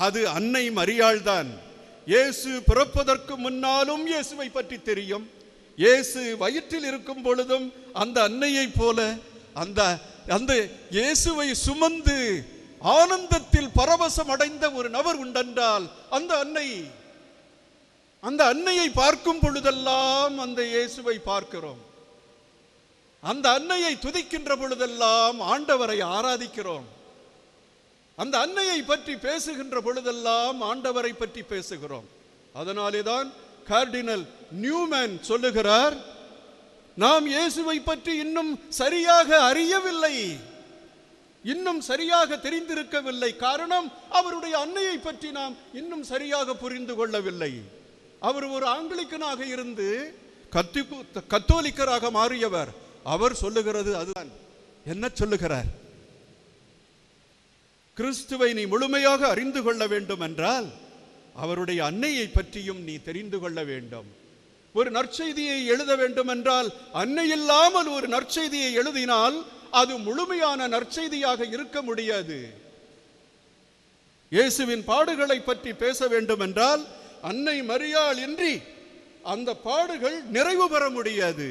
அது அன்னை மரியாள் தான். இயேசு பிறப்பதற்கு முன்னாலும் இயேசுவை பற்றி தெரியும். இயேசு வயிற்றில் இருக்கும் பொழுதும் அந்த அன்னையை போல அந்த இயேசுவை சுமந்து ஆனந்தத்தில் பரவசம் அடைந்த ஒரு நபர் உண்டென்றால் அந்த அன்னையை பார்க்கும் பொழுதெல்லாம் அந்த இயேசுவை பார்க்கிறோம். அந்த அன்னையை துதிக்கின்ற பொழுதெல்லாம் ஆண்டவரை ஆராதிக்கிறோம். அந்த அன்னையை பற்றி பேசுகின்ற பொழுதெல்லாம் ஆண்டவரை பற்றி பேசுகிறோம். அதனாலேதான் கார்டினல் நியூமன் சொல்லுகிறார், நாம் இயேசுவை பற்றி இன்னும் சரியாக அறியவில்லை, இன்னும் சரியாக தெரிந்திருக்கவில்லை. காரணம், அவருடைய அன்னையை பற்றி நாம் இன்னும் சரியாக புரிந்து கொள்ளவில்லை. அவர் ஒரு ஆங்கிலிக்கனாக இருந்து கத்தோலிக்கராக மாறியவர். அவர் சொல்லுகிறது அதுதான். என்ன சொல்லுகிறார்? கிறிஸ்துவை நீ முழுமையாக அறிந்து கொள்ள வேண்டும் என்றால் அவருடைய அன்னையை பற்றியும் நீ தெரிந்து கொள்ள வேண்டும். ஒரு நற்செய்தியை எழுத வேண்டும் என்றால் அன்னை இல்லாமல் ஒரு நற்செய்தியை எழுதினால் அது முழுமையான நற்செய்தியாக இருக்க முடியாது. இயேசுவின் பாடுகளை பற்றி பேச வேண்டும் என்றால் அன்னை மரியாள் இன்றி அந்த பாடுகள் நிறைவு பெற முடியாது.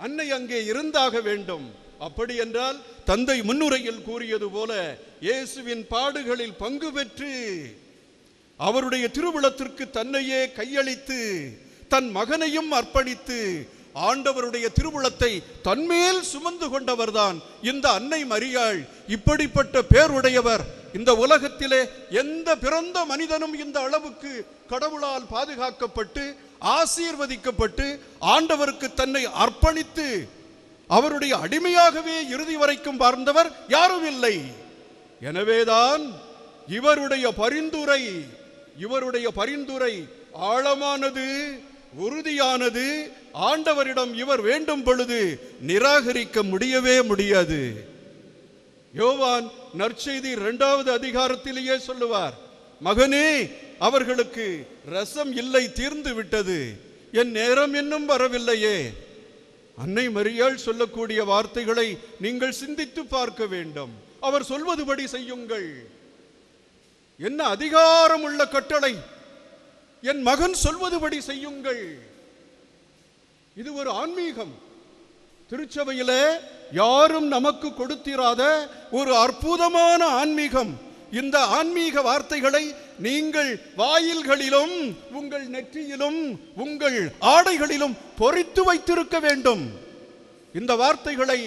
அன்னை அங்கே இருந்தாக வேண்டும். அப்படி என்றால் தந்தை முன்னுரையில் கூறியது போல இயேசுவின் பாடுகளில் பங்கு பெற்று அவருடைய திருவுளத்திற்கு தன்னையே கையளித்து தன் மகனையும் அர்ப்பணித்து ஆண்டவருடைய திருவுளத்தை தன்மேல் சுமந்து கொண்டவர்தான் இந்த அன்னை மரியாள். இப்படிப்பட்ட பேருடையவர் இந்த உலகத்திலே எந்த பிறந்த மனிதனும் இந்த அளவுக்கு கடவுளால் பாதுகாக்கப்பட்டு ஆசீர்வதிக்கப்பட்டு ஆண்டவருக்கு தன்னை அர்ப்பணித்து அவருடைய அடிமையாகவே இறுதி வரைக்கும் வாழ்ந்தவர் யாரும் இல்லை. எனவேதான் இவருடைய பரிந்துரை ஆழமானது, உறுதியானது. ஆண்டவரிடம் இவர் வேண்டும் பொழுது நிராகரிக்க முடியவே முடியாது. யோவான் நற்செய்தி 2வது அதிகாரத்திலேயே சொல்லுவார், மகனே, அவர்களுக்கு ரசம் இல்லை, தீர்ந்து விட்டது, என் நேரம் இன்னும் வரவில்லையே. அன்னை மரியாள் சொல்லக்கூடிய வார்த்தைகளை நீங்கள் சிந்தித்து பார்க்க வேண்டும். அவர் சொல்வதுபடி செய்யுங்கள். என்ன அதிகாரம் உள்ள கட்டளை! என் மகன் சொல்வதுபடி செய்யுங்கள். இது ஒரு ஆன்மீகம். திருச்சபையிலே யாரும் நமக்கு கொடுத்திராத ஒரு அற்புதமான ஆன்மீகம். இந்த ஆன்மீக வார்த்தைகளை நீங்கள் வாயில்களிலும் உங்கள் நெற்றியிலும் உங்கள் ஆடைகளிலும் பொறித்து வைத்திருக்க வேண்டும். இந்த வார்த்தைகளை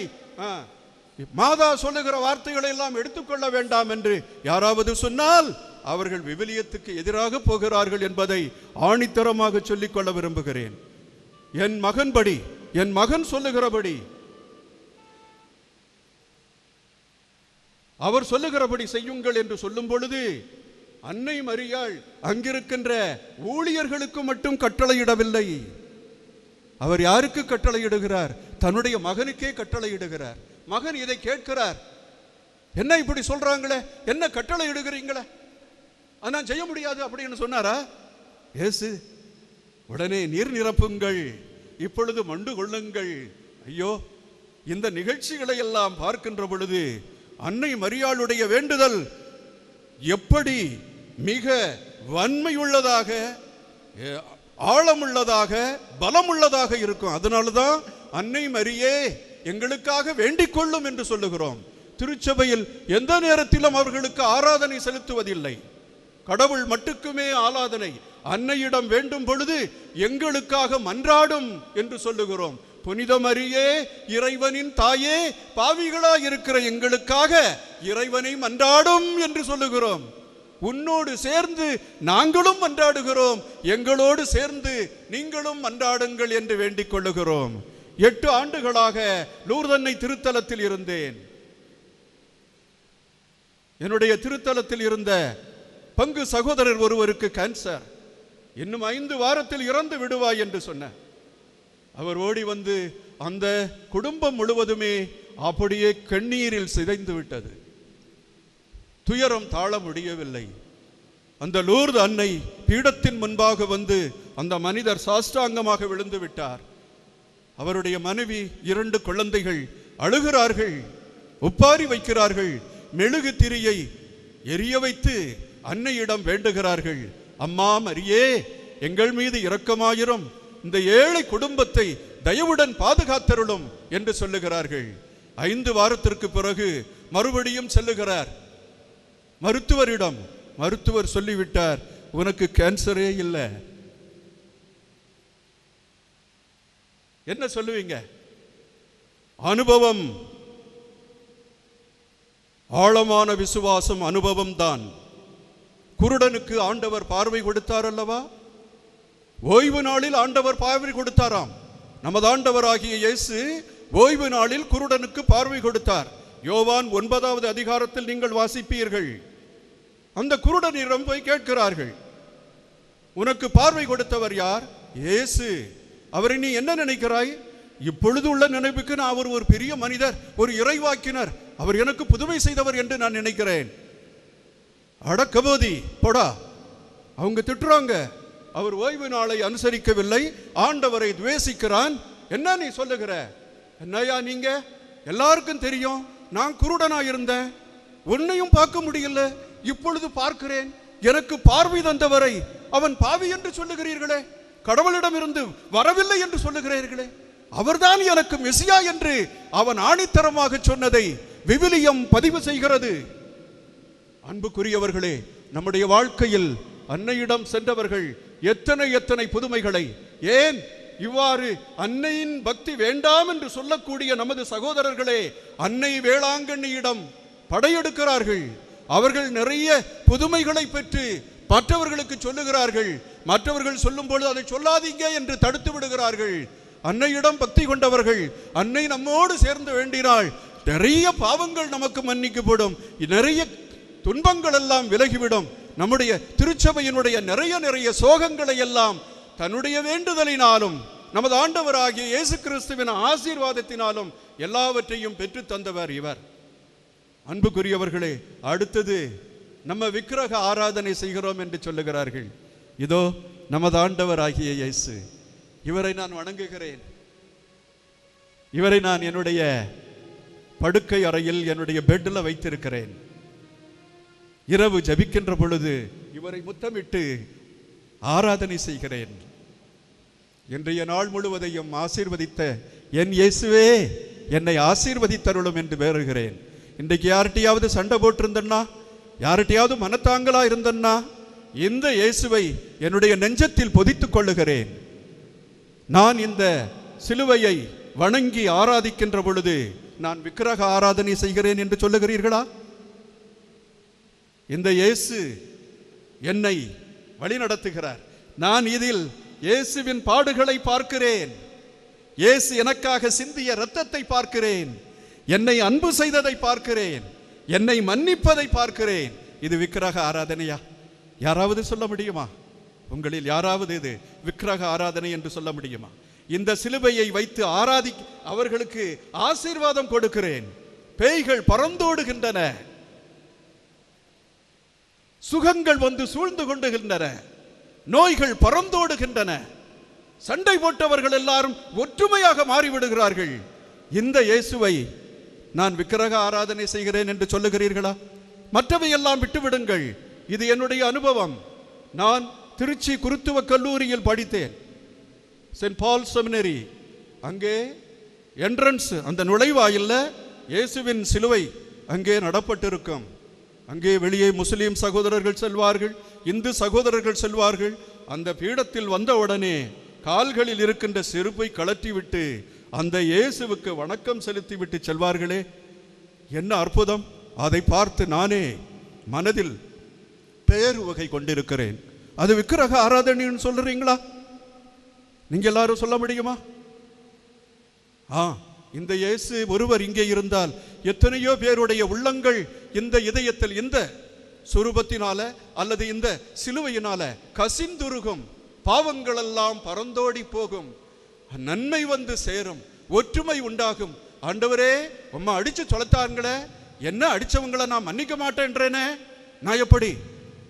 மாதா சொல்லுகிற வார்த்தைகளை எல்லாம் எடுத்துக்கொள்ள வேண்டாம் என்று யாராவது சொன்னால் அவர்கள் விவிலியத்துக்கு எதிராக போகிறார்கள் என்பதை ஆணித்தரமாக சொல்லிக்கொள்ள விரும்புகிறேன். என் மகன் சொல்லுகிறபடி, அவர் சொல்லுகிறபடி செய்யுங்கள் என்று சொல்லும் பொழுது அன்னை மரியாள் அங்கிருக்கின்ற ஊழியர்களுக்கு மட்டும் கட்டளையிடவில்லை. அவர் யாருக்கு கட்டளையிடுகிறார்? தன்னுடைய மகனுக்கே கட்டளையிடுகிறார். மகன் இதை கேட்கிறார். என்ன இப்படி சொல்றாங்களே, என்ன கட்டளை இடுகிறீங்களே, நான் செய்ய முடியாது அப்படின்னு சொன்னாரா? இயேசு உடனே நீர் நிரப்புங்கள், இப்பொழுது மண்டு கொள்ளுங்கள். ஐயோ, இந்த நிகழ்ச்சிகளை எல்லாம் பார்க்கின்ற பொழுது அன்னை மரியாளுடைய வேண்டுதல் எப்படி மிக வன்மையுள்ளதாக, ஆழமுள்ளதாக, பலமுள்ளதாக இருக்கும். அதனால்தான் அன்னை மரியே எங்களுக்காக வேண்டிக் கொள்ளும் என்று சொல்லுகிறோம். திருச்சபையில் எந்த நேரத்திலும் அவர்களுக்கு ஆராதனை செலுத்துவதில்லை. கடவுள் மட்டுக்குமே ஆராதனை. அன்னையிடம் வேண்டும் பொழுது எங்களுக்காக மன்றாடும் என்று சொல்லுகிறோம். புனித மரியே, இறைவனின் தாயே, பாவிகளாய் இருக்கிற எங்களுக்காக இறைவனை மன்றாடும் என்று சொல்லுகிறோம். உன்னோடு சேர்ந்து நாங்களும் மன்றாடுகிறோம், எங்களோடு சேர்ந்து நீங்களும் மன்றாடுங்கள் என்று வேண்டிக் கொள்ளுகிறோம். 8 ஆண்டுகளாக லூர்தன்னை திருத்தலத்தில் இருந்தேன். என்னுடைய திருத்தலத்தில் இருந்த பங்கு சகோதரர் ஒருவருக்கு கேன்சர், இன்னும் 5 வாரத்தில் இறந்து விடுவாய் என்று சொன்ன. அவர் ஓடி வந்து அந்த குடும்பம் முழுவதுமே அப்படியே கண்ணீரில் சிதைந்து விட்டது. துயரம் தாழ முடியவில்லை. அந்த லூர்து அன்னை பீடத்தின் முன்பாக வந்து அந்த மனிதர் சாஷ்டாங்கமாக விழுந்து விட்டார். அவருடைய மனைவி 2 குழந்தைகள் அழுகிறார்கள், ஒப்பாரி வைக்கிறார்கள், மெழுகு திரியை எரிய வைத்து அன்னையிடம் வேண்டுகிறார்கள். அம்மா மரியே, எங்கள் மீது இரக்கமாயிரும், இந்த ஏழை குடும்பத்தை தயவுடன் பாதுகாத்தருளும் என்று சொல்லுகிறார்கள். 5 வாரத்திற்கு பிறகு மறுபடியும் செல்லுகிறார் மருத்துவரிடம். மருத்துவர் சொல்லிவிட்டார், உனக்கு கேன்சரே இல்லை. என்ன சொல்லுவீங்க? அனுபவம், ஆழமான விசுவாசம் அனுபவம் தான். குருடனுக்கு ஆண்டவர் பார்வை கொடுத்தார் அல்லவா? ஓய்வு நாளில் ஆண்டவர் பார்வை கொடுத்தாராம். நமது ஆண்டவராகிய இயேசு ஓய்வு நாளில் குருடனுக்கு பார்வை கொடுத்தார். யோவான் 9வது அதிகாரத்தில் நீங்கள் வாசிப்பீர்கள். அந்த குருடனிடம் போய் கேட்கிறார்கள், உனக்கு பார்வை கொடுத்தவர் யார்? இயேசு. அவரை நீ என்ன நினைக்கிறாய்? இப்பொழுது உள்ள நினைவுக்கு நான் அவர் ஒரு பெரிய மனிதர், ஒரு இறைவாக்கினர், அவர் எனக்கு புதுமை செய்தவர் என்று நான் நினைக்கிறேன். அடக்கபோதி போடா, அவங்க திட்டுறாங்க. அவர் ஓய்வு நாளை அனுசரிக்கவில்லை, ஆண்டவரை துவேசிக்கிறான். என்ன நீ சொல்லுகிற? என்னையா நீங்க? எல்லாருக்கும் தெரியும் நான் குருடனா இருந்தேன், உன்னையும் பார்க்க முடியல, இப்பொழுது பார்க்கிறேன், எனக்கு பார்வை தந்தவரை அவன் பாவி என்று சொல்லுகிறீர்களே, கடவுளிடமிருந்து வரவில்லை என்று சொல்லுகிறீர்களே, அவர்தான் எனக்கு மெசியா என்று அவன் ஆணித்தரமாக சொன்னதை விவிலியம் பதிவு செய்கிறது. அன்புக்குரியவர்களே, நம்முடைய வாழ்க்கையில் அன்னையிடம் சென்றவர்கள் எத்தனை எத்தனை புதுமைகளை, ஏன் இவ்வாறு அன்னையின் பக்தி வேண்டாம் என்று சொல்லக்கூடிய நமது சகோதரர்களே அன்னை வேளாங்கண்ணியிடம் படையெடுக்கிறார்கள். அவர்கள் நிறைய புதுமைகளை பெற்று மற்றவர்களுக்கு சொல்லுகிறார்கள். மற்றவர்கள் சொல்லும் பொழுது அதை சொல்லாதீங்க என்று தடுத்து விடுகிறார்கள். அன்னையிடம் பக்தி கொண்டவர்கள், அன்னை நம்மோடு சேர்ந்து வேண்டினாள், நிறைய பாவங்கள் நமக்கு மன்னிக்கப்படும், நிறைய துன்பங்கள் எல்லாம் விலகிவிடும். நம்முடைய திருச்சபையினுடைய நிறைய சோகங்களை எல்லாம் தன்னுடைய வேண்டுதலினாலும் நமது ஆண்டவராகிய இயேசு கிறிஸ்துவின் ஆசீர்வாதத்தினாலும் எல்லாவற்றையும் பெற்று தந்தவர் இவர். அன்புக்குரியவர்களே, அடுத்தது நம்ம விக்கிரக ஆராதனை செய்கிறோம் என்று சொல்லுகிறார்கள். இதோ நமது ஆண்டவராகிய இயேசு, இவரை நான் வணங்குகிறேன். இவரை நான் என்னுடைய படுக்கை அறையில் என்னுடைய பெட்டில் வைத்திருக்கிறேன். இரவு ஜபிக்கின்ற பொழுது இவரை முத்தமிட்டு ஆராதனை செய்கிறேன். இன்றைய நாள் முழுவதையும் ஆசீர்வதித்த என் இயேசுவே என்னை ஆசீர்வதித்தருளும் என்று வேறுகிறேன். இன்றைக்கு யார்கிட்டையாவது சண்டை போட்டிருந்தன்னா, யார்கிட்டையாவது மனத்தாங்களா இருந்தன்னா, இந்த இயேசுவை என்னுடைய நெஞ்சத்தில் பொதித்துக் கொள்ளுகிறேன். நான் இந்த சிலுவையை வணங்கி ஆராதிக்கின்ற பொழுது நான் விக்கிரக ஆராதனை செய்கிறேன் என்று சொல்லுகிறீர்களா? இந்த இயேசு என்னை வழி நடத்துகிறார். நான் இதில் இயேசுவின் பாடுகளை பார்க்கிறேன். இயேசு எனக்காக சிந்திய இரத்தத்தை பார்க்கிறேன். என்னை அன்பு செய்ததை பார்க்கிறேன். என்னை மன்னிப்பதை பார்க்கிறேன். இது விக்கிரக ஆராதனையா? யாராவது சொல்ல முடியுமா? உங்களில் யாராவது இது விக்கிரக ஆராதனை என்று சொல்ல முடியுமா? இந்த சிலுவையை வைத்து அவர்களுக்கு ஆசீர்வாதம் கொடுக்கிறேன். பேய்கள் பறந்தோடுகின்றன, சுகங்கள் வந்து சூழ்ந்து கொண்டுகின்றன, நோய்கள் பறந்தோடுகின்றன, சண்டை போட்டவர்கள் எல்லாரும் ஒற்றுமையாக மாறிவிடுகிறார்கள். இந்த இயேசுவை நான் விக்கிரக ஆராதனை செய்கிறேன் என்று சொல்லுகிறீர்களா? மற்றவையெல்லாம் விட்டுவிடுங்கள். இது என்னுடைய அனுபவம். நான் திருச்சி குருத்துவ கல்லூரியில் படித்தேன், சென்ட் பால் செமினரி. அங்கே என்ட்ரன்ஸ், அந்த நுழைவாயில்ல இயேசுவின் சிலுவை அங்கே நடப்பட்டிருக்கும். அங்கே வெளியே முஸ்லீம் சகோதரர்கள் செல்வார்கள், இந்து சகோதரர்கள் செல்வார்கள். அந்த பீடத்தில் வந்தவுடனே கால்களில் இருக்கின்ற செருப்பை கழற்றிவிட்டு அந்த இயேசுவுக்கு வணக்கம் செலுத்திவிட்டு செல்வார்களே, என்ன அற்புதம்! அதை பார்த்து நானே மனதில் பேரு வகை கொண்டிருக்கிறேன். அது விக்கிரக ஆராதனைன்னு சொல்றீங்களா? நீங்க எல்லாரும் சொல்ல முடியுமா? இந்த இயேசு ஒருவர் இங்கே இருந்தால் எத்தனையோ பேருடைய உள்ளங்கள் இந்த இதயத்தில் இந்த சுரூபத்தினால அல்லது இந்த சிலுவையினால கசிந்துருகும். பாவங்கள் எல்லாம் பறந்தோடி போகும், நன்மை வந்து சேரும், ஒற்றுமை உண்டாகும். ஆண்டவரே, உம்மை அடிச்சு தொலைத்தாங்களே, என்ன அடிச்சவங்களை நான் மன்னிக்க மாட்டேன்றேனே, நான் எப்படி?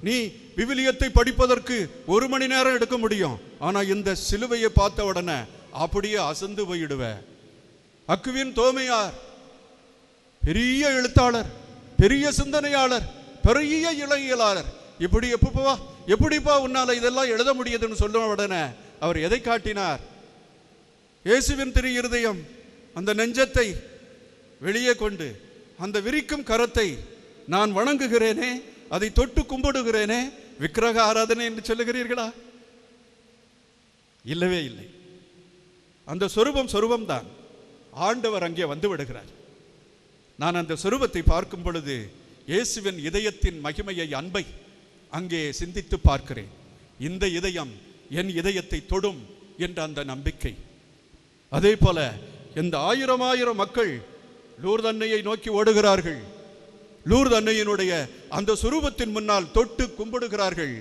நீ விவிலியத்தை படிப்பதற்கு 1 மணி நேரம் எடுக்க முடியும், ஆனா இந்த சிலுவையை பார்த்த உடனே அப்படியே அசந்து போயிடுவ. அக்குவின் தோமையார் பெரிய எழுத்தாளர், பெரிய சிந்தனையாளர், பெரிய இளைஞர். இப்படி எப்படிப்பா உன்னால இதெல்லாம் எழுத முடியுதுன்னு சொல்ல உடனே அவர் எதை காட்டினார்? இயேசுவின் திரு இருதயம், அந்த நெஞ்சத்தை வெளியே கொண்டு அந்த விரிக்கும் கரத்தை நான் வணங்குகிறேனே, அதை தொட்டு கும்பிடுகிறேனே, விக்கிரக ஆராதனை என்று சொல்லுகிறீர்களா? இல்லவே இல்லை. அந்த சொரூபம் தான். ஆண்டவர் அங்கே வந்து விடுகிறார். நான் அந்த சொரூபத்தை பார்க்கும் பொழுது இயேசுவின் இதயத்தின் மகிமையை, அன்பை அங்கே சிந்தித்து பார்க்கிறேன். இந்த இதயம் என் இதயத்தை தொடும் என்ற அந்த நம்பிக்கை. அதே போல இந்த 1000 மக்கள் லூர்து அன்னையை நோக்கி ஓடுகிறார்கள். லூர்து அன்னையினுடைய அந்த சுரூபத்தின் முன்னால் தொட்டு கும்பிடுகிறார்கள்,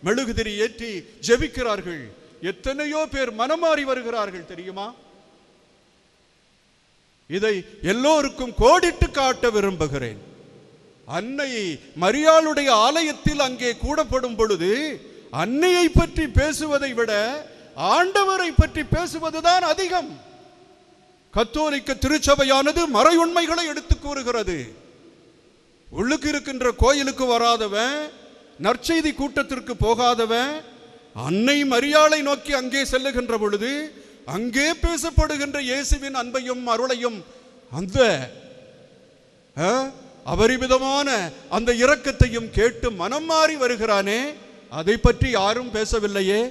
மெழுகுதிரி ஏற்றி ஜெபிக்கிறார்கள். எத்தனையோ பேர் மனமாறி வருகிறார்கள் தெரியுமா? இதை எல்லோருக்கும் கோடிட்டு காட்ட விரும்புகிறேன். அன்னை மரியாளுடைய ஆலயத்தில் அங்கே கூடப்படும் பொழுது அன்னையை பற்றி பேசுவதை விட ஆண்டவரை பற்றி பேசுவதுதான் அதிகம். கத்தோலிக்க திருச்சபையானது மறை உண்மைகளை எடுத்து கூறுகிறது. உள்ளுக்கு இருக்கின்ற கோயிலுக்கு வராதவன், நற்செய்தி கூட்டத்திற்கு போகாதவன், அன்னை மரியாளை நோக்கி அங்கே செல்லுகின்ற பொழுது அங்கே பேசப்படுகின்ற இயேசுவின் அன்பையும் அருளையும் அந்த அபரிமிதமான அந்த இரக்கத்தையும் கேட்டு மனம் மாறி வருகிறானே, அதை பற்றி யாரும் பேசவில்லையே.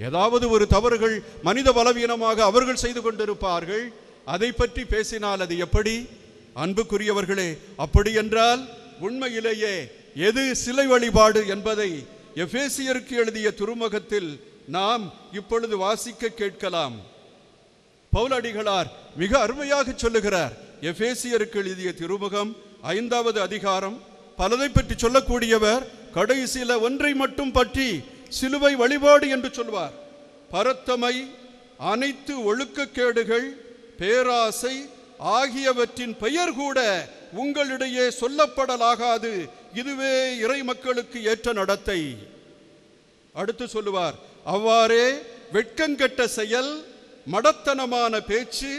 ஏதாவது ஒரு தவறுகள் மனித பலவீனமாக அவர்கள் செய்து கொண்டிருப்பார்கள், அதை பற்றி பேசினால் அது எப்படி? அன்புக்குரியவர்களே, அப்படி என்றால் உண்மையிலேயே எது சிலை வழிபாடு என்பதை எபேசியருக்கு எழுதிய திருமுகத்தில் நாம் இப்பொழுது வாசிக்க கேட்கலாம். பவுலடிகளார் மிக அருமையாக சொல்லுகிறார். எபேசியருக்கு எழுதிய திருமுகம் 5வது அதிகாரம். பலதை பற்றி சொல்லக்கூடியவர் கடைசியில ஒன்றை மட்டும் பற்றி சிலுவை வழிபாடு என்று சொல்வார். பரத்தமை, அனைத்து ஒழுக்கக்கேடுகள், பேராசை ஆகியவற்றின் பெயர் கூட உங்களிடையே சொல்லப்படலாகாது, இதுவே இறை மக்களுக்கு ஏற்ற நடத்தை. அடுத்து சொல்லுவார், அவ்வாறே வெட்கங்கெட்ட செயல், மடத்தனமான பேச்சு,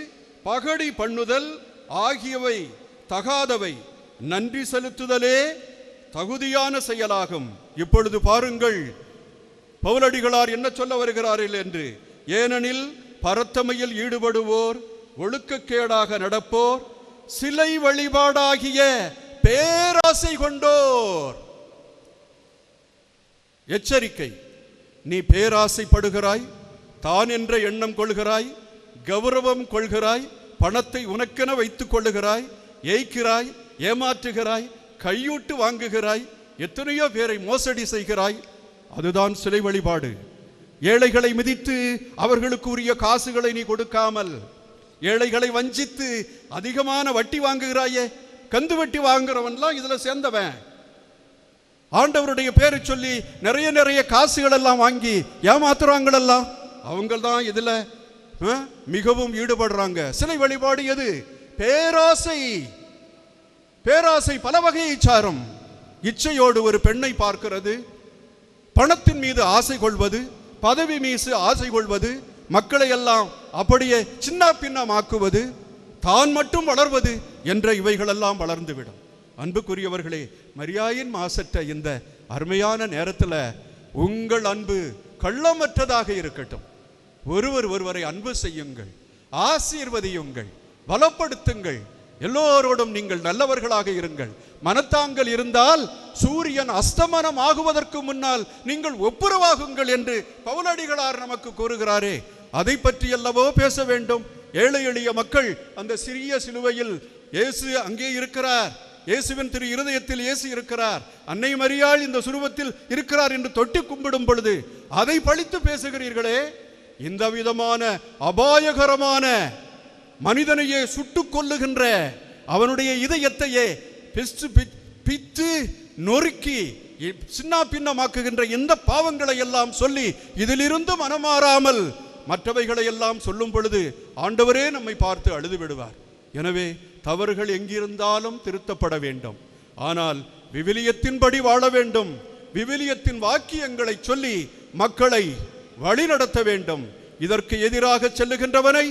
பகடி பண்ணுதல் ஆகியவை தகாதவை, நன்றி செலுத்துதலே தகுதியான செயலாகும். இப்பொழுது பாருங்கள் பவுலடிகளார் என்ன சொல்ல வருகிறார்கள் என்று. ஏனெனில் பரத்தமையில் ஈடுபடுவோர், ஒழுக்கக்கேடாக நடப்போர், சிலை வழிபாடாகிய பேராசை கொண்டோர். எச்சரிக்கை, நீ பேராசைப்படுகிறாய், தான் என்ற எண்ணம் கொள்கிறாய், கௌரவம் கொள்கிறாய், பணத்தை உனக்கென வைத்துக் கொள்ளுகிறாய், ஏய்க்கிறாய், ஏமாற்றுகிறாய், கையூட்டு வாங்குகிறாய், எத்தனையோ பேரை மோசடி செய்கிறாய், அதுதான் சிலை வழிபாடு. ஏழைகளை மிதித்து அவர்களுக்கு உரிய காசுகளை நீ கொடுக்காமல், ஏழைகளை வஞ்சித்து அதிகமான வட்டி வாங்குகிறாயே, கந்து வட்டி வாங்குறவன்லாம் இதுல சேர்ந்தவன். ஆண்டவருடைய பேரை சொல்லி நிறைய காசுகள் எல்லாம் வாங்கி ஏமாத்துறாங்களெல்லாம் அவங்க தான் இதுல மிகவும் ஈடுபடுறாங்க. சிலை வழிபாடு எது? பேராசை. பேராசை பல வகையை சாரும். இச்சையோடு ஒரு பெண்ணை பார்க்கிறது, பணத்தின் மீது ஆசை கொள்வது, பதவி மீது ஆசை கொள்வது, மக்களை எல்லாம் அப்படியே சின்ன பின்னமாக்குவது, தான் மட்டும் வளர்வது என்ற இவைகளெல்லாம் வளர்ந்துவிடும். அன்புக்குரியவர்களே, மரியாயின் மாசற்ற இந்த அருமையான நேரத்தில் உங்கள் அன்பு கள்ளமற்றதாக இருக்கட்டும். ஒருவரை அன்பு செய்யுங்கள், ஆசீர்வதியுங்கள், பலப்படுத்துங்கள். எல்லோரோடும் நீங்கள் நல்லவர்களாக இருங்கள். மனத்தாங்கள் இருந்தால் சூரியன் அஸ்தமனம் ஆகுவதற்கு முன்னால் நீங்கள் ஒப்புரவாகுங்கள் என்று பவுலடிகளார் நமக்கு கூறுகிறாரே, அதை பற்றி அல்லவோ பேச வேண்டும். ஏழை எளிய மக்கள் அந்த சிறிய சிலுவையில் இயேசு அங்கே இருக்கிறார், இயேசுவின் திரு இருதயத்தில் இயேசு இருக்கிறார், அன்னை மரியாள் இந்த சுரூபத்தில் இருக்கிறார் என்று தொட்டி கும்பிடும் பொழுது அதை பழித்து பேசுகிறீர்களே. இந்த விதமான அபாயகரமான மனிதனையே சுட்டுக் கொல்லுகின்ற, அவனுடைய இதயத்தையே பித்து நொறுக்கி சின்ன பின்னமாக்குகின்ற இந்த பாவங்களை எல்லாம் சொல்லி இதிலிருந்து மனமாறாமல் மற்றவைகளை எல்லாம் சொல்லும் பொழுது ஆண்டவரே நம்மை பார்த்து அழுது விடுவார். எனவே தவறுகள் எங்கிருந்தாலும் திருத்தப்பட வேண்டும். ஆனால் விவிலியத்தின்படி வாழ வேண்டும். விவிலியத்தின் வாக்கியங்களை சொல்லி மக்களை வழிநடத்த வேண்டும். இதற்கு எதிராக செல்லுகின்றவனை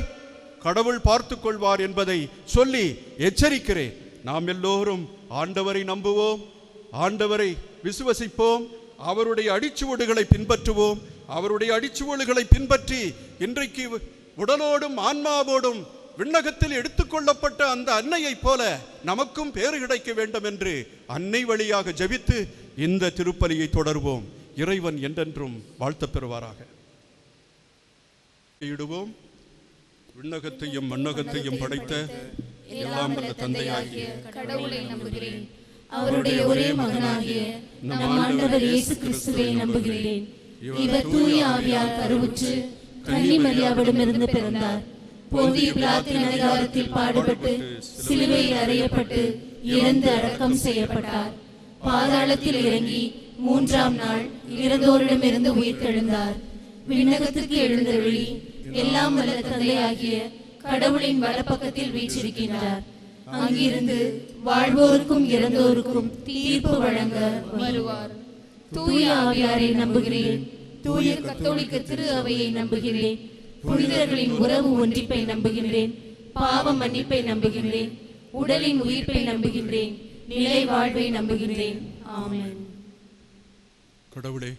கடவுள் பார்த்து கொள்வார் என்பதை சொல்லி எச்சரிக்கிறேன். நாம் எல்லோரும் ஆண்டவரை நம்புவோம், ஆண்டவரை விசுவசிப்போம், அவருடைய அடிச்சுவடுகளை பின்பற்றுவோம். அவருடைய அடிச்சுவடுகளை பின்பற்றி இன்றைக்கு உடலோடும் ஆன்மாவோடும் விண்ணகத்தில் எடுத்துக்கொள்ளப்பட்ட அந்த அன்னையைப் போல நமக்கும் பேறு கிடைக்க வேண்டும் என்று அன்னை வழியாக ஜெபித்து இந்த திருப்பலியை தொடர்வோம். இறைவன் என்றென்றும் வாழ்த்து பெறுவாராக. இடுவோம். விண்ணகத்தையும் மண்ணகத்தையும் படைத்த எல்லாம் வல்ல தந்தையாகிய கடவுளை நம்புகிறேன். அவருடைய ஒரே மகனாகிய நம் ஆண்டவர் இயேசு கிறிஸ்துவை நம்புகிறேன். இவர் தூய ஆவியால் கருவுற்று கன்னி மரியாவிடமிருந்து பிறந்தார். பொந்திய பிலாத்தின் அதிகாரத்தில் பாடுபட்டு சிலுவையில் அறையப்பட்டு இறந்து அடக்கம் செய்யப்பட்டார். பாதாளத்தில் இறங்கி 3ஆம் நாள் இறந்தோரிடமிருந்து உயிர்த்தெழுந்தார். விண்ணகத்துக்கு எழுந்தருளி எல்லாம் வல்ல தந்தையாகிய கடவுளின் வலப்பக்கத்தில் வீற்றிருக்கின்றார். அங்கிருந்து வாழ்வோருக்கும் இறந்தோருக்கும் தீர்ப்பு வழங்க வருவார். தூய ஆவியாரை நம்புகிறேன். தூய கத்தோலிக்க திரு அவையை நம்புகிறேன். புனிதர்களின் உறவு ஒன்றிப்பை நம்புகின்றேன். பாவ மன்னிப்பை நம்புகின்றேன். உடலின் உயிர்ப்பை நம்புகின்றேன். நிலை வாழ்வை நம்புகிறேன். ஆமென். கடவுளே,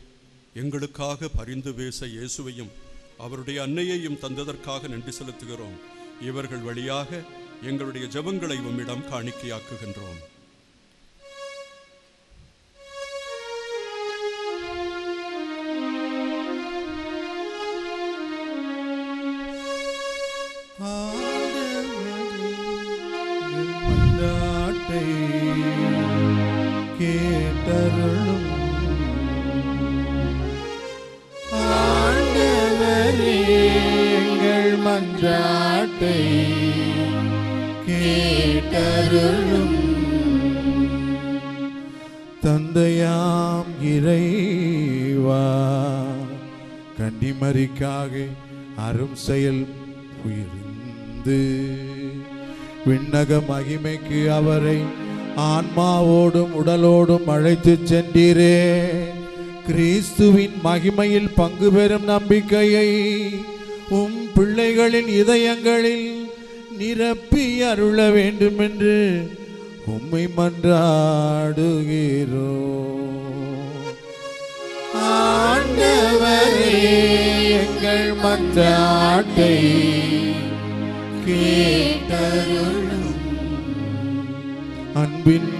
எங்களுக்காக பரிந்து பேச இயேசுவையும் அவருடைய அன்னையையும் தந்ததற்காக நன்றி செலுத்துகிறோம். இவர்கள் வழியாக எங்களுடைய ஜெபங்களை உம்மிடம் காணிக்கையாக்குகின்றோம். மன்றாட்டை கேட்டருளும். ஆண்டவரே, எங்கள் மன்றாட்டை கேட்டருளும். தந்தையாம் இறைவா, கன்னிமரிக்காக அரும் செயல் புரிந்து விண்ணக மகிமைக்கு அவரை ஆன்மாவோடும் உடலோடும் அழைத்து சென்றீரே. கிறிஸ்துவின் மகிமையில் பங்கு பெறும் நம்பிக்கையை உம் பிள்ளைகளின் இதயங்களில் நிரப்பி அருள வேண்டும் என்று உம்மை மன்றாடுகிறோம். ஆண்டவரே, எங்கள் மன்றாட்டை கேட்டருளும். அன்பின்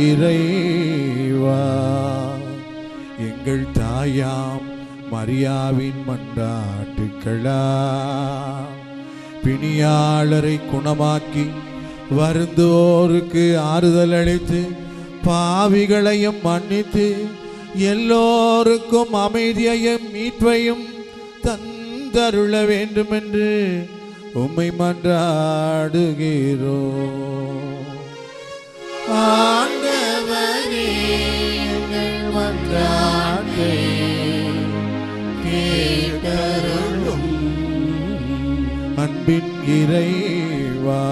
இறைவா, எங்கள் தாயாம் மரியாவின் மன்றாட்டுக்களா பிணியாளரை குணமாக்கி வருந்தோருக்கு ஆறுதல் அளித்து பாவிகளையும் மன்னித்து எல்லோருக்கும் அமைதியையும் மீட்பையும் தந்தருள வேண்டும் என்று உம்மை மன்றாடுகிறோம். ஆண்டவரே, எங்கள் மன்றாட்டை கேட்டருளும். அன்பின் இறைவா,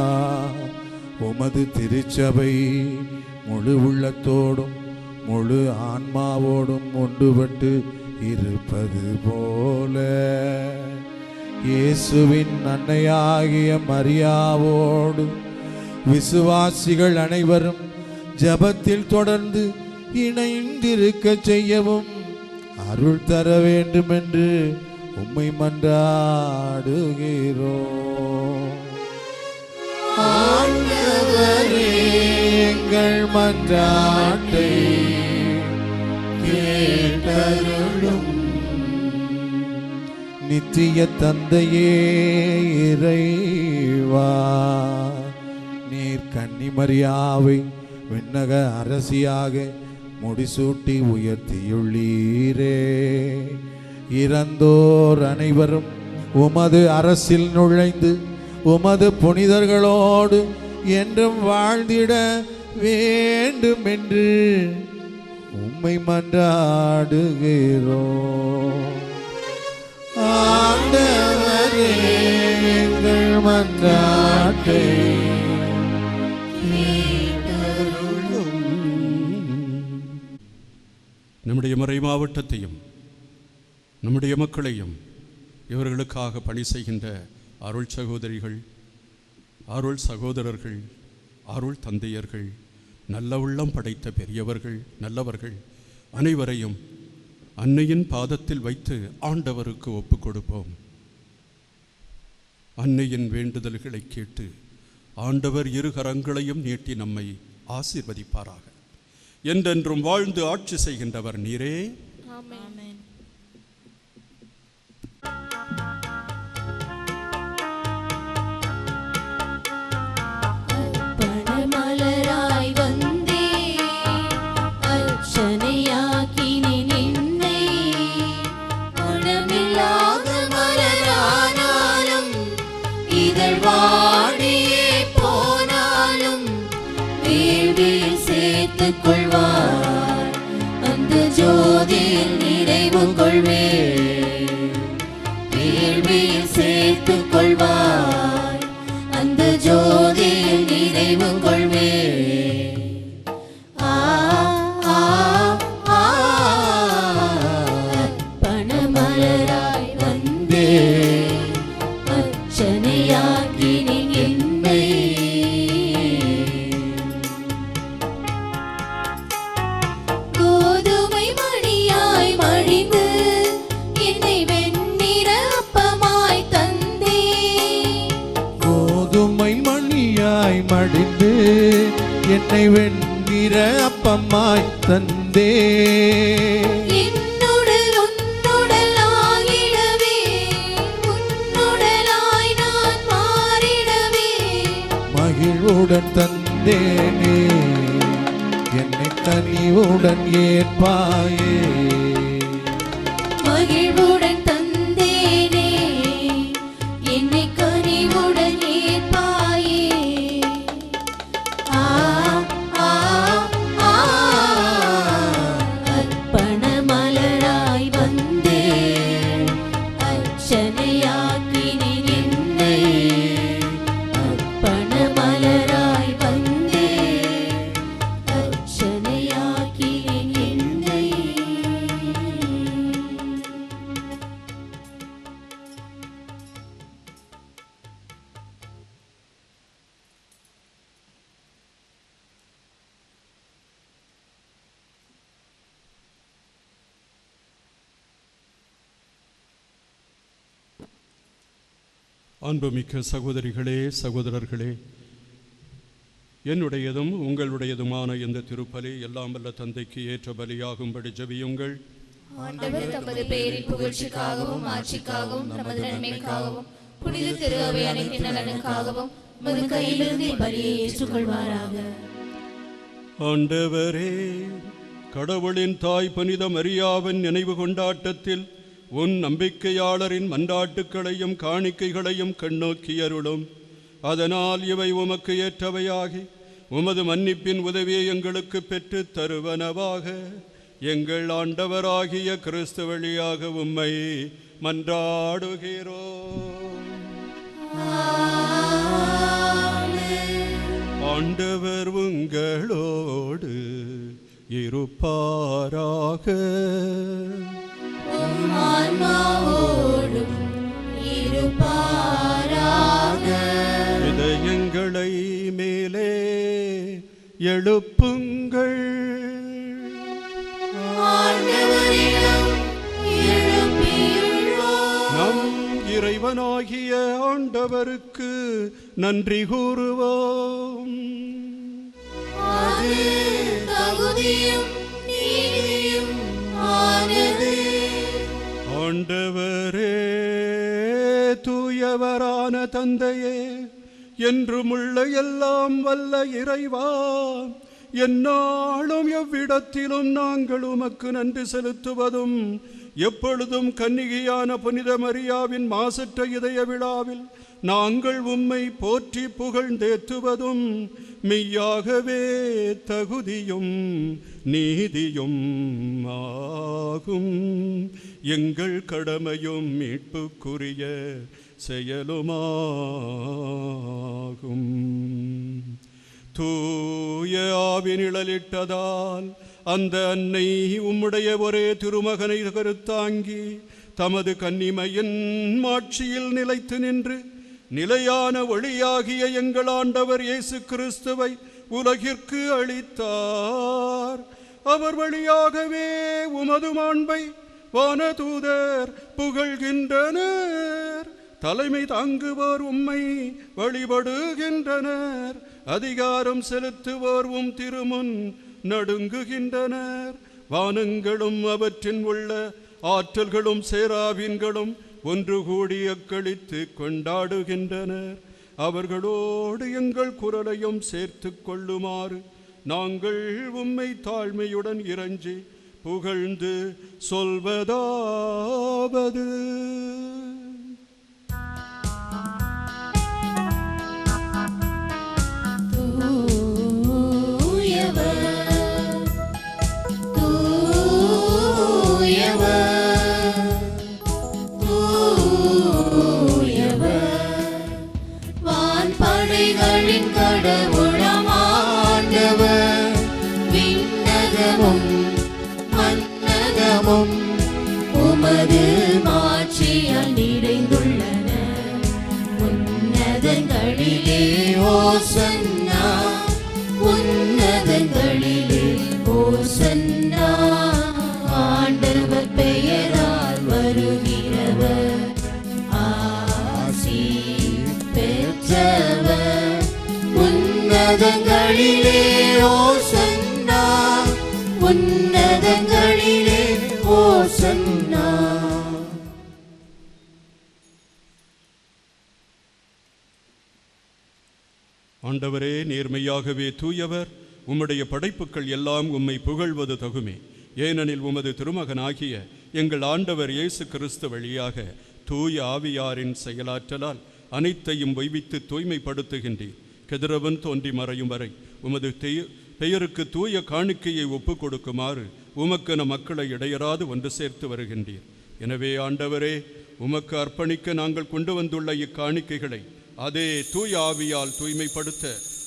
உமது திருச்சபை முழு உள்ளத்தோடும் முழு ஆன்மாவோடும் ஒன்றுபட்டு இருப்பது போல இயேசுவின் அன்னையாகிய மரியாவோடு விசுவாசிகள் அனைவரும் ஜெபத்தில் தொடர்ந்து இணைந்திருக்க செய்யவும் அருள் தர வேண்டும் என்று உம்மை மன்றாடுகிறோம். ஆண்டவரே, எங்கள் மன்றாட்டை கேட்டருளும். நித்திய தந்தையே இறைவா, நீர் கன்னிமரியாவை விண்ணக அரசியாக முடிசூட்டி உயர்த்தியுள்ளீரே. இறந்தோர் அனைவரும் உமது அரசில் நுழைந்து உமது புனிதர்களோடு என்றும் வாழ்ந்திட வேண்டும் என்று உம்மை மன்றாடுகிறோம். ஆண்டவரே, எங்கள் மன்றாட்டை கேட்டருளும். நம்முடைய மறை மாவட்டத்தையும் நம்முடைய மக்களையும் இவர்களுக்காக பணி செய்கின்ற அருள் சகோதரிகள், அருள் சகோதரர்கள், அருள் தந்தையர்கள், நல்ல உள்ளம் படைத்த பெரியவர்கள், நல்லவர்கள் அனைவரையும் அன்னையின் பாதத்தில் வைத்து ஆண்டவருக்கு ஒப்புக் கொடுப்போம். அன்னையின் வேண்டுதல்களை கேட்டு ஆண்டவர் இரு கரங்களையும் நீட்டி நம்மை ஆசீர்வதிப்பாராக. என்றென்றும் வாழ்ந்து ஆட்சி செய்கின்றவர் நீரே. ஆமென். பணமலராய் வந்தே அர்ச்சனையாக்கினேன் என்னை. குணமில்லாத மலரானாலும் இதழ் வாடியே போனாலும் வேள்வியில் சேர்த்துக் கொள்வார். அந்த ஜோதியில் நிறைவு கொள்வே. வேள்வியில் சேர்த்துக் கொள்வார். அந்த ஜோதியில் நிறைவு கொள்வே. பணமலராய் வந்தே அர்ச்சனையாக்கினேன் என்னை. மடிந்து என்னை வெண்ணிற அப்பமாய் தந்தே. என்னுடல் உன்னுடல் ஆகிடவே, உன்னுடலாய் நான் மாறிடவே. மகிழ்வுடன் தந்தேனே என்னை கனிவுடன் ஏற்பாயே. மகிழ்வுடன் தந்தேனே என்னை கனிவுடன் ஏற்பாயே. ஆ ஆ ஆ அர்ப்பண மலராய் வந்தே அர்ச்சனையாக்கினேன் என்னை. அர்ப்பண மலராய் வந்தே அர்ச்சனையாக்கினேன் என்னை. அன்புமிக்க சகோதரிகளே, சகோதரர்களே, என்னுடையதும் உங்களுடையதுமான இந்த திருப்பலி எல்லாம் வல்ல தந்தைக்கு ஏற்ற பலியாகும்படி ஜெபியுங்கள். ஆண்டவர் தமது பெயரின் புகழ்ச்சிக்காகவும் ஆட்சிக்காகவும் நமது நன்மைக்காகவும் புனித திரு அவை அனைத்தின் நலனுக்காகவும் உமது கையிலிருந்து இப்பலியை ஏற்றுக்கொள்வாராக. ஆண்டவரே, கடவுளின் தாய் புனித மரியாவின் நினைவு கொண்டாட்டத்தில் உன் நம்பிக்கையாளரின் மன்றாட்டுக்களையும் காணிக்கைகளையும் கண்ணோக்கி அருளும். அதனால் இவை உமக்கு ஏற்றவையாகி உமது மன்னிப்பின் உதவியை எங்களுக்கு பெற்று தருவனவாக. எங்கள் ஆண்டவராகிய கிறிஸ்து வழியாக உம்மை மன்றாடுகிறோம். ஆண்டவர் உங்களோடு இருப்பாராக. ஆன்மாவோடும் இருப்பாராக. இதயங்களை மேலே எழுப்புங்கள். ஆண்டவரிடம் எழுப்பியுள்ளோம். நம் இறைவனாகிய ஆண்டவருக்கு நன்றி கூறுவோம். அது தகுதியும் நீதியும் ஆனது. ஆண்டவரே, தூயவரான தந்தையே, என்றுமுள்ள எல்லாம் வல்ல இறைவா, எந்நாளும் எவ்விடத்திலும் நாங்கள் உமக்கு நன்றி செலுத்துவதும் எப்பொழுதும் கன்னிகையான புனித மரியாவின் மாசற்ற இதய விழாவில் நாங்கள் உம்மை போற்றி புகழ்ந்தேத்துவதும் மெய்யாகவே தகுதியும் நீதியும் ஆகும். எங்கள் கடமையும் மீட்புக்குரிய செயலுமாகும். தூய ஆவினிழலிட்டதால் அந்த அன்னை உம்முடைய ஒரே திருமகனை கருத்தாங்கி தமது கன்னிமையின் மாட்சியில் நிலைத்து நின்று நிலையான ஒளியாகிய எங்கள் ஆண்டவர் இயேசு கிறிஸ்துவை உலகிற்கு அளித்தார். அவர் வழியாகவே உமது மாண்பை வானதூதர் புகழ்கின்றனர். தலைமை தாங்குவோர் உம்மை வழிபடுகின்றனர். அதிகாரம் செலுத்துவோர் உம் திருமுன் நடுங்குகின்றனர். வானங்களும் அவற்றின் உள்ள ஆற்றல்களும் சேராவின்களும் ஒன்று கூடி அக்களித்து கொண்டாடுகின்றனர். அவர்களோடு எங்கள் குரலையும் சேர்த்து கொள்ளுமாறு நாங்கள் உம்மை தாழ்மையுடன் இறைஞ்சி புகழ்ந்து சொல்வதாவது: கடவுளமாண்டவர் விண்ணகமும் மன்னகமும் உமது மாட்சியால் நிறைந்துள்ளன. உன்னதங்களிலே ஓசன்னா, உன்னதங்களிலே ஓசன்னா. ஆண்டவர் பெயரால் வருகிறவர் ஆசி பெற்றவர். உன்னதங்களிலே உன்னதங்களிலே ஓசன்னா, உன்னதங்களிலே ஓசன்னா. ஆண்டவரே, நேர்மையாகவே தூயவர். உம்முடைய படைப்புக்கள் எல்லாம் உம்மை புகழ்வது தகுமே. ஏனெனில் உமது திருமகனாகிய எங்கள் ஆண்டவர் இயேசு கிறிஸ்து வழியாக தூய ஆவியாரின் செயலாற்றலால் அனைத்தையும் வைவித்து தூய்மைப்படுத்துகின்றீர். கதிரவன் தோன்றி மறையும் வரை உமது பெயருக்கு தூய காணிக்கையை ஒப்புக் கொடுக்குமாறு உமக்கென மக்களை இடையராது ஒன்று சேர்த்து வருகின்றீர். எனவே ஆண்டவரே, உமக்கு அர்ப்பணிக்க நாங்கள் கொண்டு வந்துள்ள இக்காணிக்கைகளை அதே தூய ஆவியால் தூய்மைப்படுத்த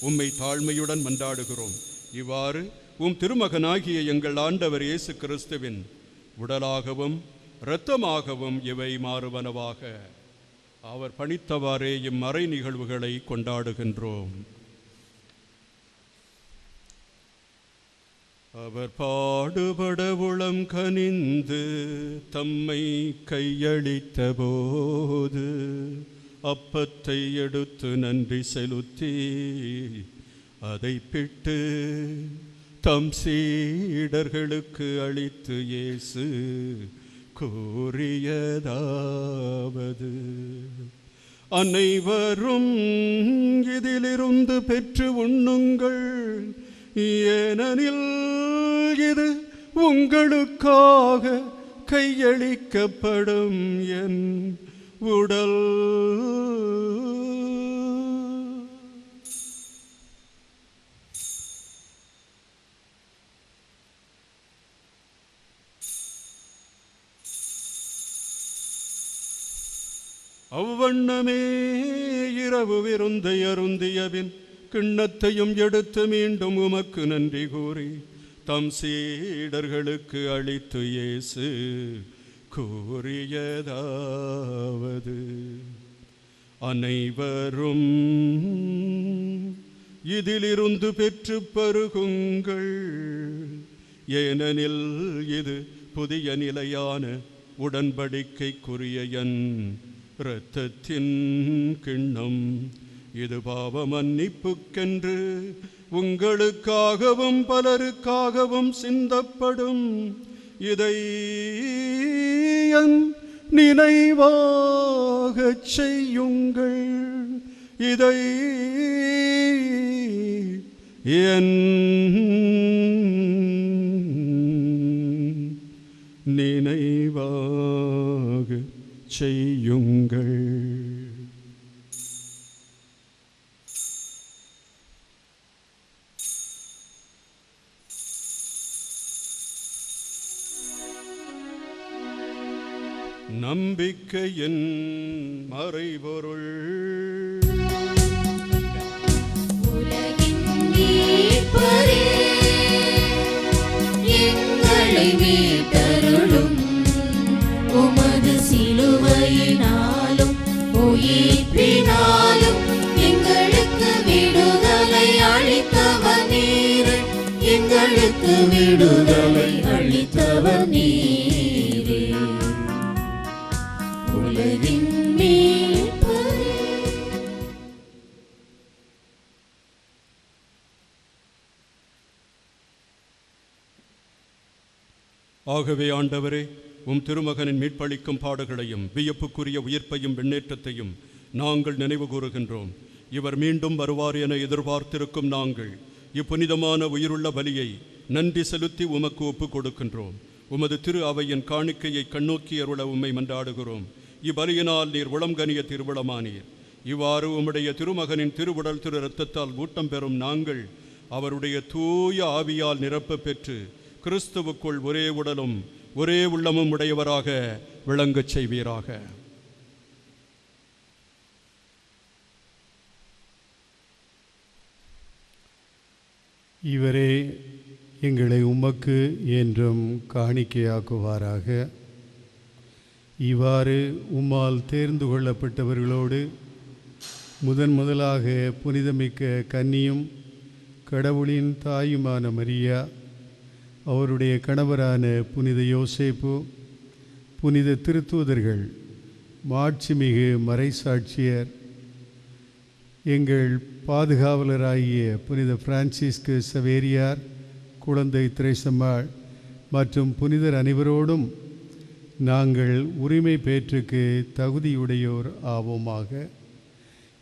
உம்மை தாழ்மையுடன் மன்றாடுகிறோம். இவ்வாறு உம் திருமகனாகிய எங்கள் ஆண்டவர் இயேசு கிறிஸ்துவின் உடலாகவும் இரத்தமாகவும் இவை மாறுவனவாக. அவர் பணித்தவாறே இம்மறை நிகழ்வுகளை கொண்டாடுகின்றோம். அவர் பாடுபட உளம் கனிந்து தம்மை கையளித்த போது அப்பத்தை எடுத்து நன்றி செலுத்தி அதை பிட்டு தம் சீடர்களுக்கு அளித்து இயேசு கூறியதாவது: அனைவரும் இதிலிருந்து பெற்று உண்ணுங்கள், ஏனெனில் இது உங்களுக்காக கையளிக்கப்படும் என் உடல். அவ்வண்ணமே இரவு விருந்தை அருந்தியபின் கிண்ணத்தையும் எடுத்து மீண்டும் உமக்கு நன்றி கூறி தம் சீடர்களுக்கு அளித்து இயேசு கூறியதாவது: அனைவரும் இதிலிருந்து பெற்று பருகுங்கள், ஏனெனில் இது புதிய நிலையான உடன்படிக்கைக்குரிய என் இரத்தத்தின் கிண்ணம். இது பாவ மன்னிப்புக்கென்று உங்களுக்காகவும் பலருக்காகவும் சிந்தப்படும். இதை என் நினைவாகச் செய்யுங்கள். இதை என் நினைவாகச் செய்யுங்கள். நம்பிக்கையின் மறைபொருள். உலகின் மீட்பரே, எங்களை மீட்டருளும். உமது சிலுவையினாலும் உயிர்ப்பினாலும் எங்களுக்கு விடுதலை அளித்தவர் நீரே. எங்களுக்கு விடுதலை அளித்தவர் நீரே. உலகின் மீட்பரே. ஆகவே ஆண்டவரே, உம் திருமகனின் மீட்பளிக்கும் பாடுகளையும் வியப்புக்குரிய உயிர்ப்பையும் விண்ணேற்றத்தையும் நாங்கள் நினைவு கூறுகின்றோம். இவர் மீண்டும் வருவார் என எதிர்பார்த்திருக்கும் நாங்கள் இப்புனிதமான உயிருள்ள பலியை நன்றி செலுத்தி உமக்கு ஒப்புக் கொடுக்கின்றோம். உமது திரு அவையின் காணிக்கையை கண்ணோக்கி அருள உம்மை மன்றாடுகிறோம். இப்பலியினால் நீர் உளம்கனிய திருவுளமானீர். இவ்வாறு உம்முடைய திருமகனின் திருவுடல் திரு இரத்தத்தால் ஊட்டம் பெறும் நாங்கள் அவருடைய தூய ஆவியால் நிரப்ப பெற்று கிறிஸ்துவுக்குள் ஒரே உடலும் ஒரே உள்ளமும் உடையவராக விளங்கச் செய்வீராக. இவரே எங்களை உமக்கு என்றும் காணிக்கையாக்குவாராக. இவ்வாறு உம்மால் தேர்ந்து கொள்ளப்பட்டவர்களோடு முதலாக புனிதமிக்க கன்னியும் கடவுளின் தாயுமான மரியா, அவருடைய கணவரான புனித யோசேப்பு, புனித திருத்தூதர்கள், மாட்சிமிகு மறைசாட்சியர், எங்கள் பாதுகாவலராகிய புனித பிரான்சிஸ்கு சவேரியார், குழந்தை திரேசம்மாள் மற்றும் புனிதர் அனைவரோடும் நாங்கள் உரிமை பேற்றுக்கு தகுதியுடையோர் ஆவோமாக.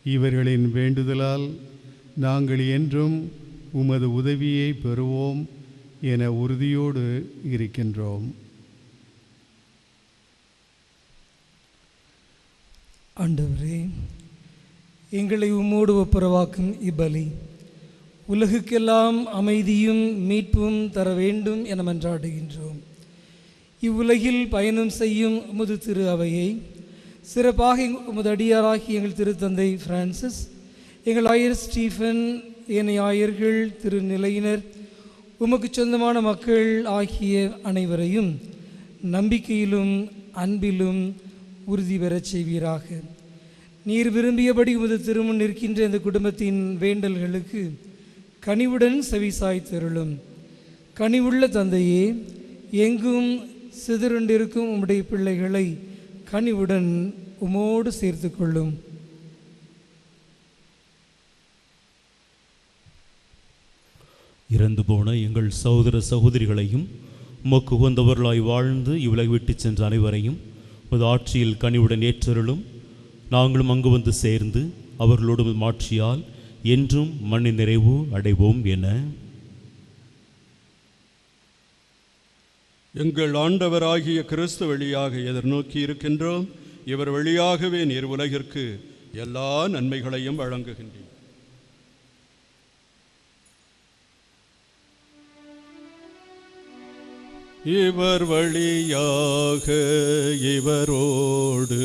இவர்களின் வேண்டுதலால் நாங்கள் என்றும் உமது உதவியை பெறுவோம் என உறுதியோடு இருக்கின்றோம். ஆண்டவரே, எங்களை உம்மோடு ஒப்புரவாக்கும் இப்பலி உலகுக்கெல்லாம் அமைதியும் மீட்பும் தர வேண்டும் என மன்றாடுகின்றோம். இவ்வுலகில் பயணம் செய்யும் உமது திரு அவையை சிறப்பாக உமது அடியாராகி எங்கள் திருத்தந்தை பிரான்சிஸ், எங்கள் ஆயர் ஸ்டீஃபன், ஏனைய ஆயர்கள், திருநிலையினர், உமக்கு சொந்தமான மக்கள் ஆகிய அனைவரையும் நம்பிக்கையிலும் அன்பிலும் உறுதி பெறச் செய்வீராக. நீர் விரும்பியபடி உமது திருமுன் நிற்கின்ற இந்த குடும்பத்தின் வேண்டல்களுக்கு கனிவுடன் செவிசாய்த்தருளும். கனிவுள்ள தந்தையே, எங்கும் சிதறுண்டிருக்கும் உம்முடைய பிள்ளைகளை கனிவுடன் உமோடு சேர்த்து கொள்ளும். இறந்து போன எங்கள் சகோதர சகோதரிகளையும் உமக்கு உகந்தவர்களாய் வாழ்ந்து இவ்வுலகை விட்டு சென்ற அனைவரையும் உமது ஆட்சியில் கனிவுடன் ஏற்றருளும். நாங்களும் அங்கு வந்து சேர்ந்து அவர்களோடு மாட்சியால் என்றும் மண்ணின் நிறைவு அடைவோம் என எங்கள் ஆண்டவராகிய கிறிஸ்து வழியாக எதிர்நோக்கி இருக்கின்றோம். இவர் வழியாகவே நீர் உலகிற்கு எல்லா நன்மைகளையும் வழங்குகின்றீர். இவர் வழியாக இவரோடு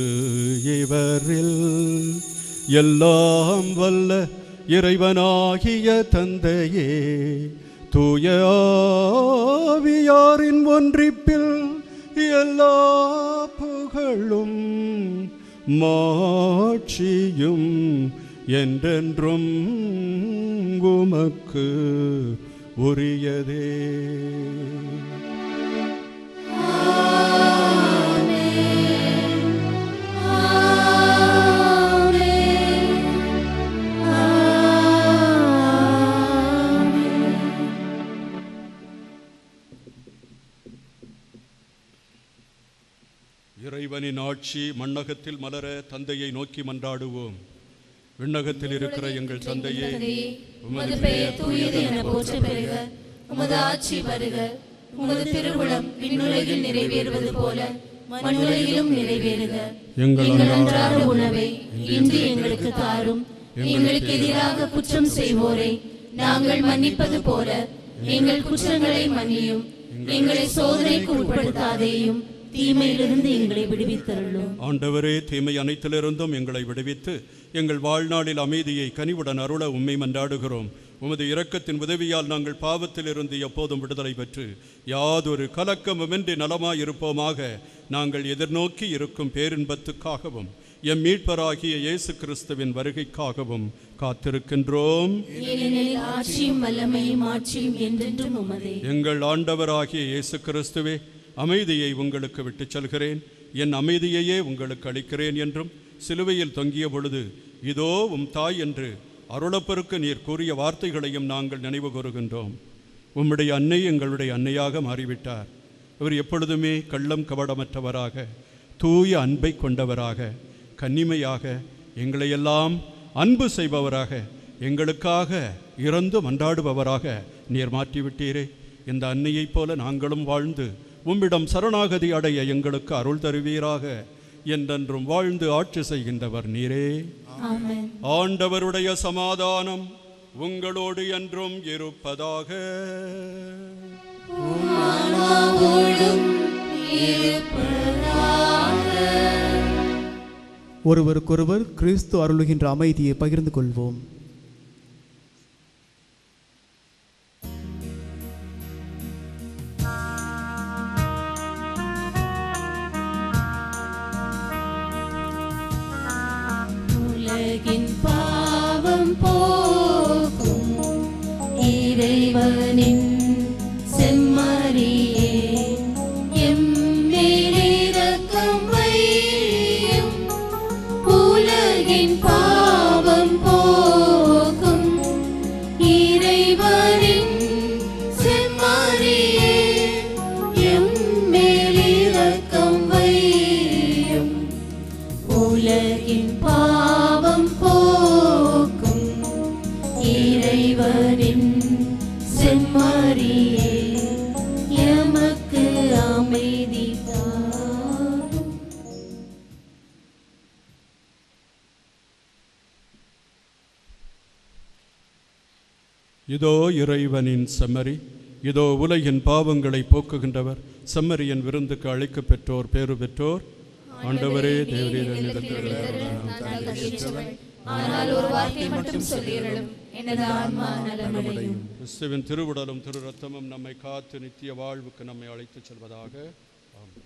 இவரில் எல்லாம் வல்ல இறைவனாகிய தந்தையே, தூய ஆவியாரின் ஒன்றிப்பில் எல்லா புகழும் மாட்சியும் என்றென்றும் உமக்கு உரியதே. இறைவனின் ஆட்சி மண்ணகத்தில் மலர தந்தையை நோக்கி மன்றாடுவோம். விண்ணகத்தில் இருக்கிற எங்கள் தந்தையே, உமது பெயர் தூயது என போற்ற பெறுக. உமது ஆட்சி வருக. உமது திருவுளம் விண்ணுலகில் நிறைவேறுவது போல மண்ணுலகிலும் நிறைவேறுக. எங்கள் அன்றாட உணவை இன்று எங்களுக்கு தாரும். எங்களுக்கு எதிராக குற்றம் செய்வோரை நாங்கள் மன்னிப்பது போல எங்கள் குற்றங்களை மன்னியும். எங்களை சோதனைக்கு உட்படுத்தாதேயும், தீமையிலிருந்து எங்களை விடுவித்தருளும். ஆண்டவரே, தீமை அனைத்திலிருந்தும் எங்களை விடுவித்து எங்கள் வாழ்நாளில் அமைதியை கனிவுடன் அருள உம்மை மன்றாடுகிறோம். உமது இரக்கத்தின் உதவியால் நாங்கள் பாவத்திலிருந்து எப்போதும் விடுதலை பெற்று யாதொரு கலக்கமுமின்றி நலமாயிருப்போமாக. நாங்கள் எதிர்நோக்கி இருக்கும் பேரின்பத்துக்காகவும் எம் மீட்பராகிய இயேசு கிறிஸ்துவின் வருகைக்காகவும் காத்திருக்கின்றோம். ஆட்சியும் வல்லமையும் ஆட்சியும் என்றென்றும் உமதே. எங்கள் ஆண்டவராகிய இயேசு கிறிஸ்துவே, அமைதியை உங்களுக்கு விட்டுச் செல்கிறேன், என் அமைதியையே உங்களுக்கு அளிக்கிறேன் என்றும் சிலுவையில் தொங்கிய பொழுது இதோ உம் தாய் என்று அருளப்பருக்கு நீர் கூறிய வார்த்தைகளையும் நாங்கள் நினைவு கூறுகின்றோம். உம்முடைய அன்னை எங்களுடைய அன்னையாக மாறிவிட்டார். இவர் எப்பொழுதுமே கள்ளம் கபடமற்றவராக, தூய அன்பை கொண்டவராக, கன்னிமையாக, எங்களையெல்லாம் அன்பு செய்பவராக, எங்களுக்காக இறந்து மன்றாடுபவராக நீர் மாற்றிவிட்டீரே. இந்த அன்னையைப் போல நாங்களும் வாழ்ந்து உம்மிடம் சரணாகதி அடைய எங்களுக்கு அருள் தருவீராக. என்றென்றும் வாழ்ந்து ஆட்சி செய்கின்றவர் நீரே. ஆண்டவருடைய சமாதானம் உங்களோடு என்றும் இருப்பதாக. ஒருவருக்கொருவர் கிறிஸ்து அருளுகின்ற அமைதியை பகிர்ந்து கொள்வோம். உலகின் பாவம் போக்கும் இறைவனின் செம்மறியே, எம்மேல் இரக்கம் வையும். உலகின் பாவம் போக்கும் இறைவனின் செம்மறியே எமக்கு அமைதி தாரும். இதோ இறைவனின் செம்மறி, இதோ உலகின் பாவங்களை போக்குகின்றவர். செம்மறியின் விருந்துக்கு அழைக்கப் பெற்றோர் பேறு பெற்றோர். ஆண்டவரே, தேவரீர் ஆனால் ஒரு வார்த்தை மட்டும் சொல்லியருளும், எனது ஆன்மா நலமடையும். கிறிஸ்துவின் திருவுடலும் திரு ரத்தமும் நம்மை காத்து நித்திய வாழ்வுக்கு நம்மை அழைத்துச் செல்வதாக. ஆமென்.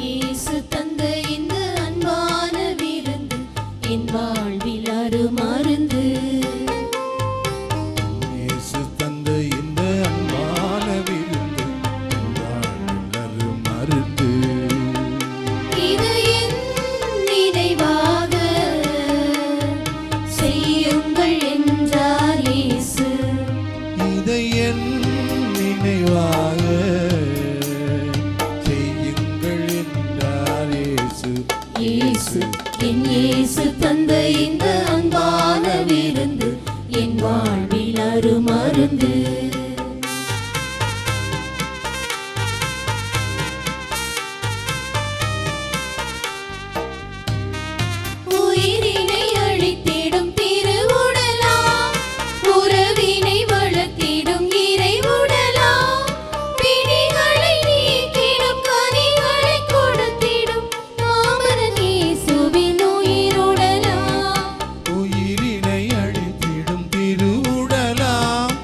இயேசு தந்த இந்த அன்பான விருந்து என் வாழ்வில் அருமருந்து. இயேசு தந்த இந்த அன்பான விருந்து வாழ்வு மருந்து. இது என் நினைவாக செய்யுங்கள் என்றார் இயேசு. இதை என் நினைவாக செய்யுங்கள் என்றார் இயேசு. இயேசு என் இயேசு தந்த இந்த அன்பான விருந்து என் வாழ்வில் அருமருந்து. உயிரினை அழித்திடும் திருவுடலாம், உறவினை வளர்த்திடும் இறைவுடலாம், பிணிகளை நீக்கிடும் கனிகளை கொடுத்திடும் மாமரன் இயேசுவின் உயிருடலாம். உயிரினை அழித்திடும் திருவுடலாம்,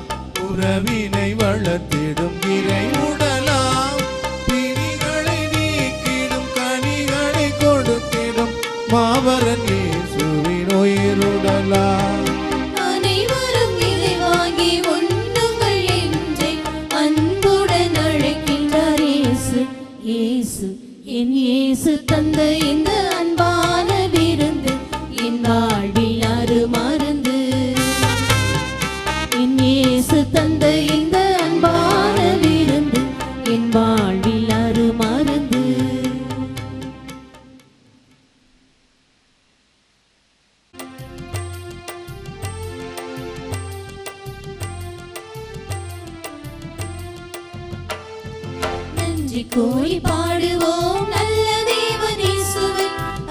உறவினை வளர்த்திடும் இறை உடலாம், பிணிகளை நீக்கிடும் கனிகளை கொடுத்திடும் மாபரன் இயேசுவின் உயிருடலாம். அனைவரும் இதை வாங்கி உண்ணுங்கள் என்றே அன்புடன் அழைக்கின்றார் இயேசு. இயேசு என் இயேசு தந்த இந்த அன்பான விருந்து என் வாழ்வில் அருமருந்து. என் இயேசு தந்த இந்த அன்பான விருந்து என் வாழ்வில் அருமருந்து. நன்றி கூறி பாடுவோம் நல்ல தேவன் இயேசுவை,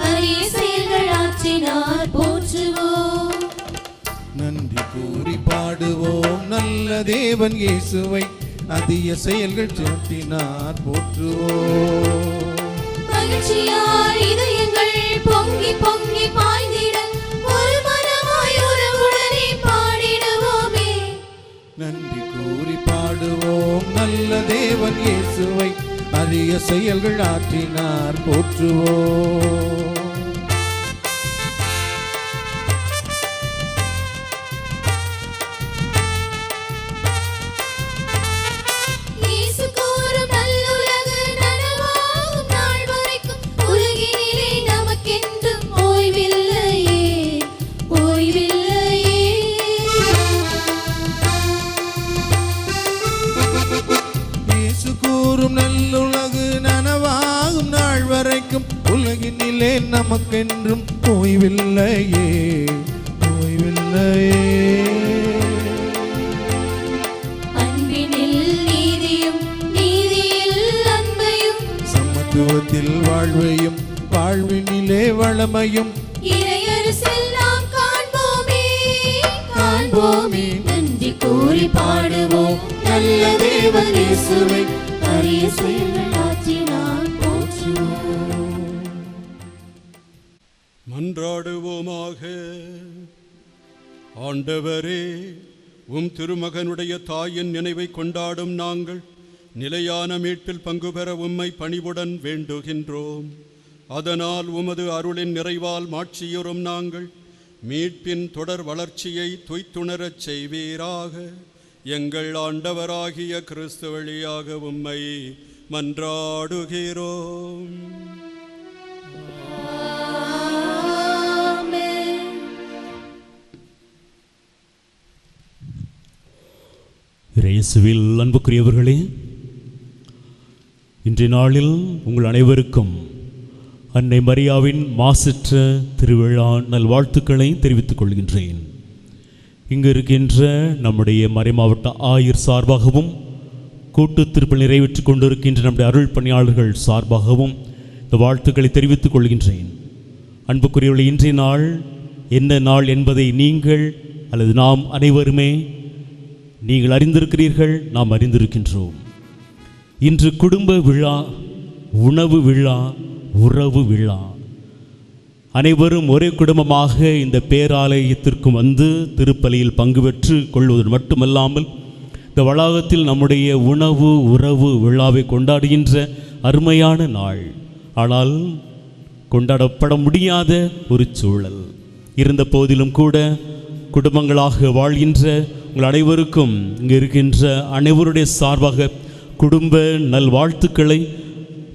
அரிய செயல்கள் ஆற்றினார் போற்றுவோம். நன்றி கூறி பாடுவோம் நல்ல தேவன் இயேசுவை, அதிய செயல்கள் சாட்டினார் போற்றுவோம். மகிழ்ச்சியால் இதயங்கள் பொங்கி பொங்கி பாய்ந்திட ஒரு மனமாய் உறவுடனே பாடிடுவோமே. நன்றி கூறி பாடுவோம் நல்ல தேவன் இயேசுவை, அரிய செயல்கள் ஆற்றினார் போற்றுவோம். இயேசு கூறும் நல்லுலகு நனவாகும் நாள் வரைக்கும் உலகினிலே நமக்கென்றும் ஓய்வில்லையே, ஓய்வில்லையே. இயேசு கூறும் நல்லுலகு நனவாகும் நாள் வரைக்கும் உலகினிலே நமக்கென்றும் ஓய்வில்லையே, ஓய்வில்லையே. அன்பினில் நீதியும் நீதியில் அன்பையும் சமத்துவத்தில் வாழ்வையும் வாழ்வினிலே வளமையும் இறையரசெல்லாம் காண்போமே, காண்போமே. நன்றி கூறி பாடுவோம் நல்ல தேவன் இயேசுவை, அரிய செயல்கள் ஆற்றினார் போற்றுவோம். மன்றாடுவோமாக. ஆண்டவரே, உம் திருமகனுடைய தாயின் நினைவை கொண்டாடும் நாங்கள் நிலையான மீட்பில் பங்கு பெற உம்மை பணிவுடன் வேண்டுகின்றோம். அதனால் உமது அருளின் நிறைவால் மாட்சியுறும் நாங்கள் மீட்பின் தொடர் வளர்ச்சியை துய்த்துணரச் செய்வீராக. எங்கள் ஆண்டவராகிய கிறிஸ்து வழியாக உம்மை மன்றாடுகிறோம். இயேசுவில் அன்புக்குரியவர்களே, இன்றைய நாளில் உங்கள் அனைவருக்கும் அன்னை மரியாவின் மாசற்ற திருவிழா நல்வாழ்த்துக்களை தெரிவித்துக் கொள்கின்றேன். இங்கு இருக்கின்ற நம்முடைய மறைமாவட்ட ஆயர் சார்பாகவும் கூட்டு திருப்பலி நிறைவேற்றிக் கொண்டிருக்கின்ற நம்முடைய அருள் பணியாளர்கள் சார்பாகவும் இந்த வாழ்த்துக்களை தெரிவித்துக் கொள்கின்றேன். அன்புக்குரியவர்களே, இன்றைய நாள் என்ன நாள் என்பதை நீங்கள் அல்லது நாம் அனைவருமே நீங்கள் அறிந்திருக்கிறீர்கள், நாம் அறிந்திருக்கின்றோம். இன்று குடும்ப விழா, உணவு விழா, உறவு விழா. அனைவரும் ஒரே குடும்பமாக இந்த பேராலயத்திற்கு வந்து திருப்பலியில் பங்கு பெற்று கொள்வது மட்டுமல்லாமல் இந்த வளாகத்தில் நம்முடைய உணவு உறவு விழாவை கொண்டாடுகின்ற அருமையான நாள். ஆனால் கொண்டாடப்பட முடியாத ஒரு சூழல் இருந்த போதிலும் கூட குடும்பங்களாக வாழ்கின்ற உங்கள் அனைவருக்கும் இங்கே இருக்கின்ற அனைவருடைய சார்பாக குடும்ப நல்வாழ்த்துக்களை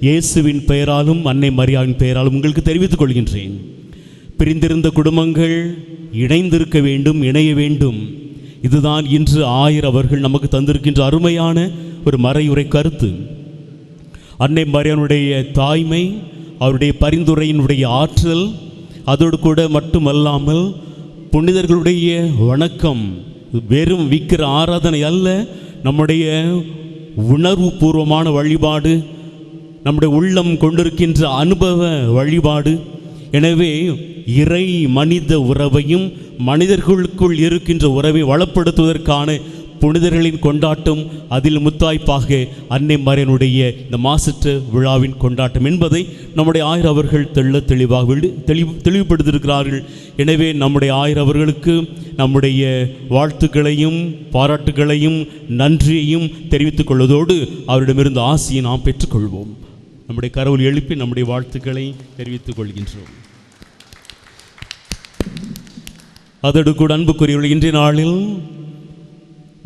இயேசுவின் பெயராலும் அன்னை மரியாவின் பெயராலும் உங்களுக்கு தெரிவித்துக் கொள்கின்றேன். பிரிந்திருந்த குடும்பங்கள் இணைந்திருக்க வேண்டும், இணைய வேண்டும். இதுதான் இன்று ஆயர் அவர்கள் நமக்கு தந்திருக்கின்ற அருமையான ஒரு மறையுரை கருத்து. அன்னை மரியானுடைய தாய்மை, அவருடைய பரிந்துரையினுடைய ஆற்றல், அதோடு கூட மட்டுமல்லாமல் புனிதர்களுடைய வணக்கம் வெறும் விக்கிர ஆராதனை அல்ல, நம்முடைய உணர்வு பூர்வமான வழிபாடு, நம்முடைய உள்ளம் கொண்டிருக்கின்ற அனுபவ வழிபாடு. எனவே இறை மனித உறவையும் மனிதர்களுக்குள் இருக்கின்ற உறவை வளப்படுத்துவதற்கான புனிதர்களின் கொண்டாட்டம், அதில் முத்தாய்ப்பாக அன்னை மரியானுடைய இந்த மாசற்ற விழாவின் கொண்டாட்டம் என்பதை நம்முடைய ஆயர் அவர்கள் தெளிவாக தெளிவுபடுத்தியிருக்கிறார்கள். எனவே நம்முடைய ஆயர் அவர்களுக்கு நம்முடைய வாழ்த்துக்களையும் பாராட்டுகளையும் நன்றியையும் தெரிவித்துக் கொள்வதோடு அவரிடமிருந்து ஆசியை நாம் பெற்றுக்கொள்வோம். நம்முடைய கரவொலி எழுப்பி நம்முடைய வாழ்த்துக்களை தெரிவித்துக் கொள்கின்றோம். அதோடு கூட அன்புக்குரியவர்கள், இன்றைய நாளில்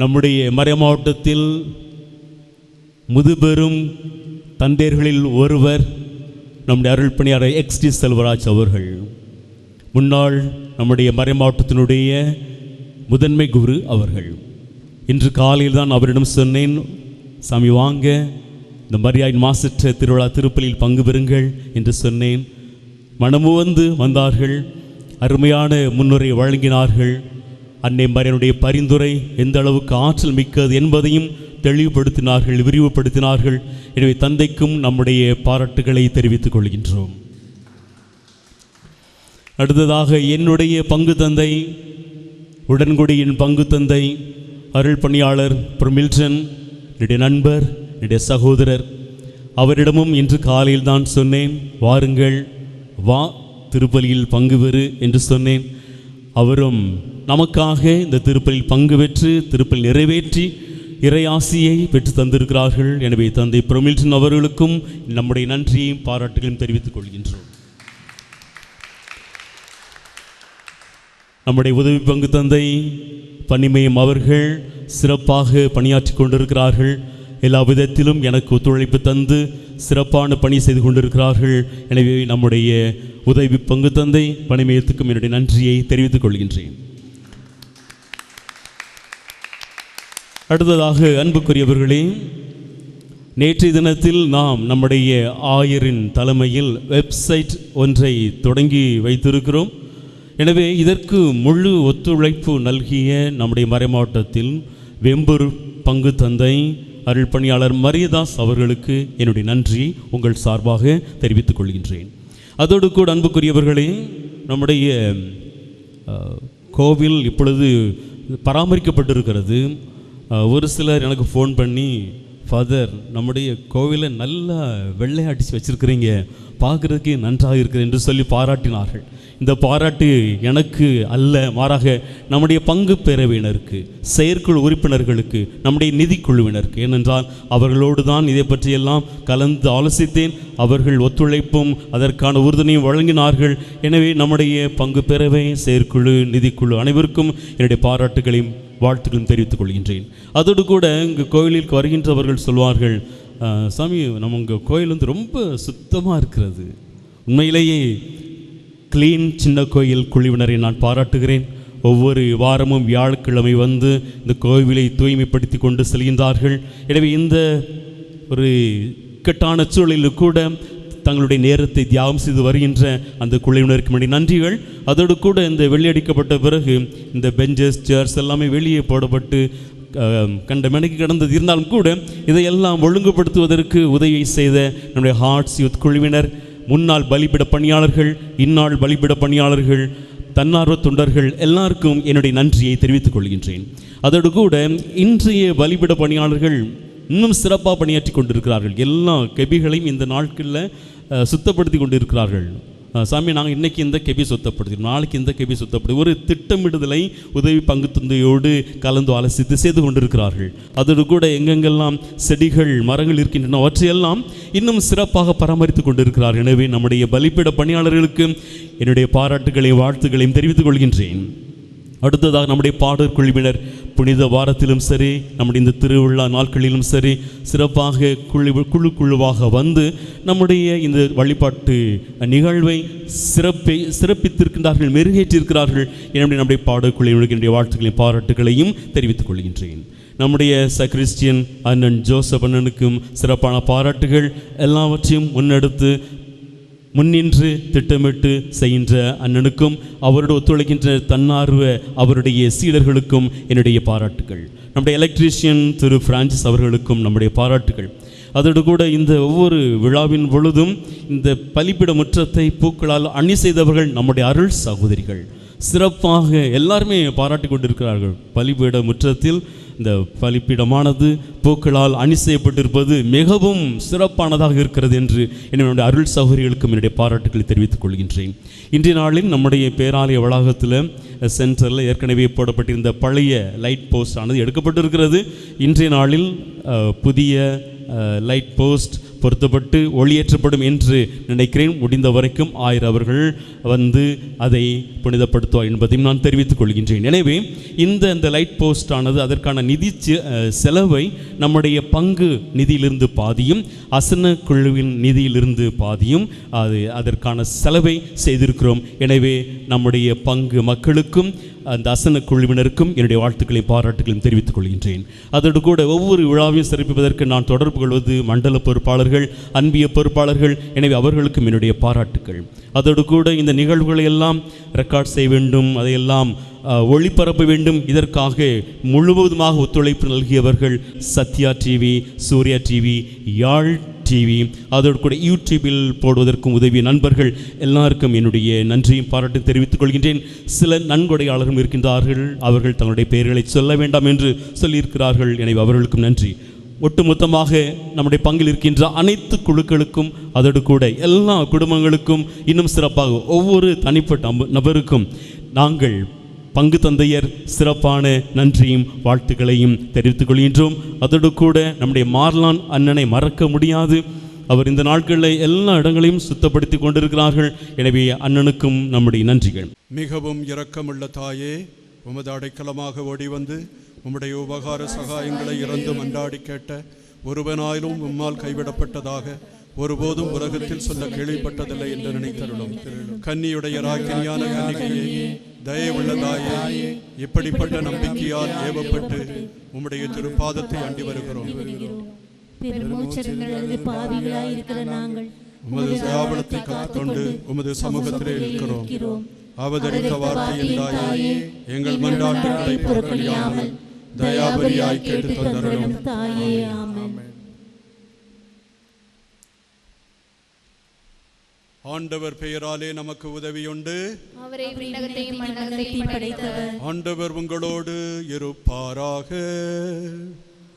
நம்முடைய மறை மாவட்டத்தில் முதுபெரும் தந்தையர்களில் ஒருவர் நம்முடைய அருள் பணியாளர் XD செல்வராஜ் அவர்கள். முன்னாள் நம்முடைய மறை மாவட்டத்தினுடைய முதன்மை குரு அவர்கள். இன்று காலையில் தான் அவரிடம் சொன்னேன், சாமி வாங்க இந்த மரியாயின் மாசற்ற திருவிழா திருப்பலியில் பங்கு பெறுங்கள் என்று சொன்னேன். மனமு வந்தார்கள், அருமையான முன்னுரை வழங்கினார்கள். அன்னை மரியானுடைய பரிந்துரை எந்த அளவுக்கு ஆற்றல் மிக்கது என்பதையும் தெளிவுபடுத்தினார்கள், விரிவுபடுத்தினார்கள். எனவே தந்தைக்கும் நம்முடைய பாராட்டுகளை தெரிவித்துக் கொள்கின்றோம். அடுத்ததாக என்னுடைய பங்கு தந்தை, உடன்குடியின் பங்கு தந்தை, அருள் பணியாளர் மில்டன், என்னுடைய நண்பர், என்னுடைய சகோதரர், அவரிடமும் இன்று காலையில் தான் சொன்னேன், வாருங்கள் வா திருப்பலியில் பங்கு பெறு என்று சொன்னேன். அவரும் நமக்காக இந்த திருப்பலியில் பங்கு பெற்று திருப்பலி நிறைவேற்றி இறையாசியை பெற்று தந்திருக்கிறார்கள். எனவே தந்தை மில்டன் அவர்களுக்கும் நம்முடைய நன்றியையும் பாராட்டுகளையும் தெரிவித்துக் கொள்கின்றோம். நம்முடைய உதவி பங்கு தந்தை பணிமயம் அவர்கள் சிறப்பாக பணியாற்றி கொண்டிருக்கிறார்கள். எல்லா விதத்திலும் எனக்கு ஒத்துழைப்பு தந்து சிறப்பான பணி செய்து கொண்டிருக்கிறார்கள். எனவே நம்முடைய உதவி பங்கு தந்தை பணிமயத்துக்கும் என்னுடைய நன்றியை தெரிவித்துக் கொள்கின்றேன். அடுத்ததாக அன்புக்குரியவர்களே, நேற்றைய தினத்தில் நாம் நம்முடைய ஆயரின் தலைமையில் வெப்சைட் ஒன்றை தொடங்கி வைத்திருக்கிறோம். எனவே இதற்கு முழு ஒத்துழைப்பு நல்கிய நம்முடைய மறைமாவட்டத்தில் வெம்பூர் பங்கு தந்தை அருள் பணியாளர் மரியதாஸ் அவர்களுக்கு என்னுடைய நன்றியை உங்கள் சார்பாக தெரிவித்துக் கொள்கின்றேன். அதோடு கூட அன்புக்குரியவர்களே, நம்முடைய கோவில் இப்பொழுது பராமரிக்கப்பட்டிருக்கிறது. ஒரு சிலர் எனக்கு ஃபோன் பண்ணி ஃபாதர், நம்முடைய கோவிலை நல்லா வெள்ளை அடித்து வச்சிருக்கிறீங்க, பார்க்குறதுக்கு நன்றாக இருக்குது என்று சொல்லி பாராட்டினார்கள். இந்த பாராட்டு எனக்கு அல்ல, மாறாக நம்முடைய பங்கு பேரவையினருக்கு, செயற்குழு உறுப்பினர்களுக்கு, நம்முடைய நிதிக்குழுவினருக்கு. ஏனென்றால் அவர்களோடு தான் இதை பற்றியெல்லாம் கலந்து ஆலோசித்தேன். அவர்கள் ஒத்துழைப்பும் அதற்கான உறுதுணையும் வழங்கினார்கள். எனவே நம்முடைய பங்கு பேரவை, செயற்குழு, நிதிக்குழு அனைவருக்கும் என்னுடைய பாராட்டுகளையும் வாழ்த்துக்களும் தெரிவித்துக் கொள்கின்றேன். அதோடு கூட இங்கு கோயிலுக்கு வருகின்றவர்கள் சொல்வார்கள், சாமி நம்ம உங்கள் கோயில் வந்து ரொம்ப சுத்தமாக இருக்கிறது. உண்மையிலேயே கிளீன் சின்ன கோயில் குழுவினரை நான் பாராட்டுகிறேன். ஒவ்வொரு வாரமும் வியாழக்கிழமை வந்து இந்த கோவிலை தூய்மைப்படுத்தி கொண்டு செல்கின்றார்கள். எனவே இந்த ஒரு இக்கட்டான சூழலில் கூட தங்களுடைய நேரத்தை தியாகம் செய்து வருகின்ற அந்த குழுவினருக்கு வேண்டிய நன்றிகள். அதோடு கூட இந்த வெள்ளையடிக்கப்பட்ட பிறகு இந்த பெஞ்சஸ், சேர்ஸ் எல்லாமே வெளியே போடப்பட்டு கண்ட மெனக்கு கிடந்தது. இருந்தாலும் கூட இதையெல்லாம் ஒழுங்குபடுத்துவதற்கு உதவி செய்த நம்முடைய ஹார்ட்ஸ் யூத் குழுவினர், முன்னாள் பலிபிட பணியாளர்கள், இந்நாள் பலிபிட பணியாளர்கள், தன்னார்வ தொண்டர்கள் எல்லாருக்கும் என்னுடைய நன்றியை தெரிவித்துக் கொள்கின்றேன். அதோடு கூட இன்றைய பலிபிட பணியாளர்கள் இன்னும் சிறப்பாக பணியாற்றி கொண்டிருக்கிறார்கள். எல்லா கெபிகளையும் இந்த நாட்களில் சுத்தப்படுத்தி கொண்டிருக்கிறார்கள். சாமி, நாங்கள் இன்றைக்கி இந்த கெபி சுத்தப்படுத்தினோம், நாளைக்கு இந்த கெபி சுத்தப்படுத்தி ஒரு திட்டமிடுதலை உதவி பங்கு தந்தையோடு கலந்து ஆலோசித்து செய்து கொண்டிருக்கிறார்கள். அதோடு கூட எங்கெங்கெல்லாம் செடிகள், மரங்கள் இருக்கின்றன அவற்றையெல்லாம் இன்னும் சிறப்பாக பராமரித்து கொண்டிருக்கிறார்கள். எனவே நம்முடைய பலிப்பிட பணியாளர்களுக்கு என்னுடைய பாராட்டுகளையும் வாழ்த்துக்களையும் தெரிவித்துக் கொள்கின்றேன். அடுத்ததாக நம்முடைய பாடற் குழுவினர் புனித வாரத்திலும் சரி, நம்முடைய இந்த திருவிழா நாட்களிலும் சரி சிறப்பாக குழுவாக வந்து நம்முடைய இந்த வழிபாட்டு நிகழ்வை சிறப்பித்திருக்கின்றார்கள், மெருகேற்றிருக்கிறார்கள். எனவே நம்முடைய பாடற் குழுவினருக்கு என்னுடைய வாழ்த்துக்களையும் பாராட்டுகளையும் தெரிவித்துக் கொள்கின்றேன். நம்முடைய சக்ரிஸ்டியன் அண்ணன் ஜோசப் அண்ணனுக்கும் சிறப்பான பாராட்டுகள். எல்லாவற்றையும் முன்னெடுத்து முன்னின்று திட்டமிட்டு செய்கின்ற அண்ணனுக்கும், அவரோடு ஒத்துழைக்கின்ற தன்னார்வ அவருடைய சீடர்களுக்கும் என்னுடைய பாராட்டுகள். நம்முடைய எலக்ட்ரீஷியன் திரு பிரான்சிஸ் அவர்களுக்கும் நம்முடைய பாராட்டுகள். அதோடு கூட இந்த ஒவ்வொரு விழாவின் பொழுதும் இந்த பலிப்பிட முற்றத்தை பூக்களால் அணி செய்தவர்கள் நம்முடைய அருள் சகோதரிகள். சிறப்பாக எல்லாருமே பாராட்டி கொண்டிருக்கிறார்கள். பலிபீட முற்றத்தில் இந்த பலிப்பீடமானது பூக்களால் அணி செய்யப்பட்டிருப்பது மிகவும் சிறப்பானதாக இருக்கிறது என்று என்னுடைய அருள் சகோதரிகளுக்கும் என்னுடைய பாராட்டுகளை தெரிவித்துக் கொள்கின்றேன். இன்றைய நாளில் நம்முடைய பேராலய வளாகத்தில் சென்டரில் ஏற்கனவே போடப்பட்டிருந்த பழைய லைட் போஸ்ட் ஆனது எடுக்கப்பட்டிருக்கிறது. இன்றைய நாளில் புதிய லைட் போஸ்ட் பொருத்தப்பட்டு ஒளியேற்றப்படும் என்று நினைக்கிறேன். முடிந்த வரைக்கும் 1000 அவர்கள் வந்து அதை புனிதப்படுத்துவார் என்பதையும் நான் தெரிவித்துக் கொள்கின்றேன். எனவே இந்த லைட் போஸ்ட் ஆனது அதற்கான நிதி செலவை நம்முடைய பங்கு நிதியிலிருந்து பாதியும், அசன குழுவின் நிதியிலிருந்து பாதியும் அதற்கான செலவை செய்திருக்கிறோம். எனவே நம்முடைய பங்கு மக்களுக்கும் அந்த அசன குழுவினருக்கும் என்னுடைய வாழ்த்துக்களையும் பாராட்டுகளையும் தெரிவித்துக் கொள்கின்றேன். அதோடு கூட ஒவ்வொரு விழாவையும் சிறப்பிப்பதற்கு நான் தொடர்பு கொள்வது மண்டல பொறுப்பாளர்கள், அன்பிய பொறுப்பாளர்கள். எனவே அவர்களுக்கும் என்னுடைய பாராட்டுக்கள். அதோடு கூட இந்த நிகழ்வுகளை எல்லாம் ரெக்கார்ட் செய்ய வேண்டும், அதையெல்லாம் ஒளிபரப்ப வேண்டும். இதற்காக முழுவதுமாக ஒத்துழைப்பு நல்கியவர்கள் சத்யா டிவி, சூர்யா டிவி, யாழ் டிவி, அதோடு கூட யூடியூபில் போடுவதற்கும் உதவிய நண்பர்கள் எல்லாருக்கும் என்னுடைய நன்றியும் பாராட்டும் தெரிவித்துக் கொள்கின்றேன். சில நன்கொடையாளர்களும் இருக்கின்றார்கள், அவர்கள் தங்களுடைய பெயர்களை சொல்ல வேண்டாம் என்று சொல்லியிருக்கிறார்கள். எனவே அவர்களுக்கும் நன்றி. ஒட்டுமொத்தமாக நம்முடைய பங்கில் இருக்கின்ற அனைத்து குழுக்களுக்கும், அதோடு கூட எல்லா குடும்பங்களுக்கும், இன்னும் சிறப்பாக ஒவ்வொரு தனிப்பட்ட நபருக்கும் நாங்கள் பங்கு தந்தையர் சிறப்பான நன்றியும் வாழ்த்துக்களையும் தெரிவித்துக் கொள்கின்றோம். அதோடு கூட நம்முடைய மார்லான் அண்ணனை மறக்க முடியாது. அவர் இந்த நாட்களில் எல்லா இடங்களையும் சுத்தப்படுத்தி கொண்டிருக்கிறார்கள். எனவே அண்ணனுக்கும் நம்முடைய நன்றிகள். மிகவும் இரக்கமுள்ள தாயே, உமது அடைக்கலமாக ஓடி வந்து உம்முடைய உபகார சகாயங்களை இறந்து மன்றாடி கேட்ட ஒருவனாயிலும் உம்மால் கைவிடப்பட்டதாக ஒருபோதும் உலகத்தில் சொல்ல கேள்விப்பட்டதில்லை என்று நினைத்தருளும். கன்னியுடைய ராக்கினியான கன்னிகையே, தயவுள்ள தாயே, இப்படிப்பட்ட நம்பிக்கையால் ஏவப்பட்டு உம்முடைய திருப்பாதத்தை அண்டி வருகிறோம். உமது தியாபனத்தை கற்றுக்கொண்டு உமது சமூகத்திலே இருக்கிறோம். அவதரித்த வார்த்தையின் தாயே, எங்கள் மன்றாட்டுகளை புறக்கணியாமல் தயாபரியாய் கேட்டு தந்தருளும். ஆண்டவர் பெயராலே நமக்கு உதவியுண்டு. ஆண்டவர் உங்களோடு இருப்பாராக.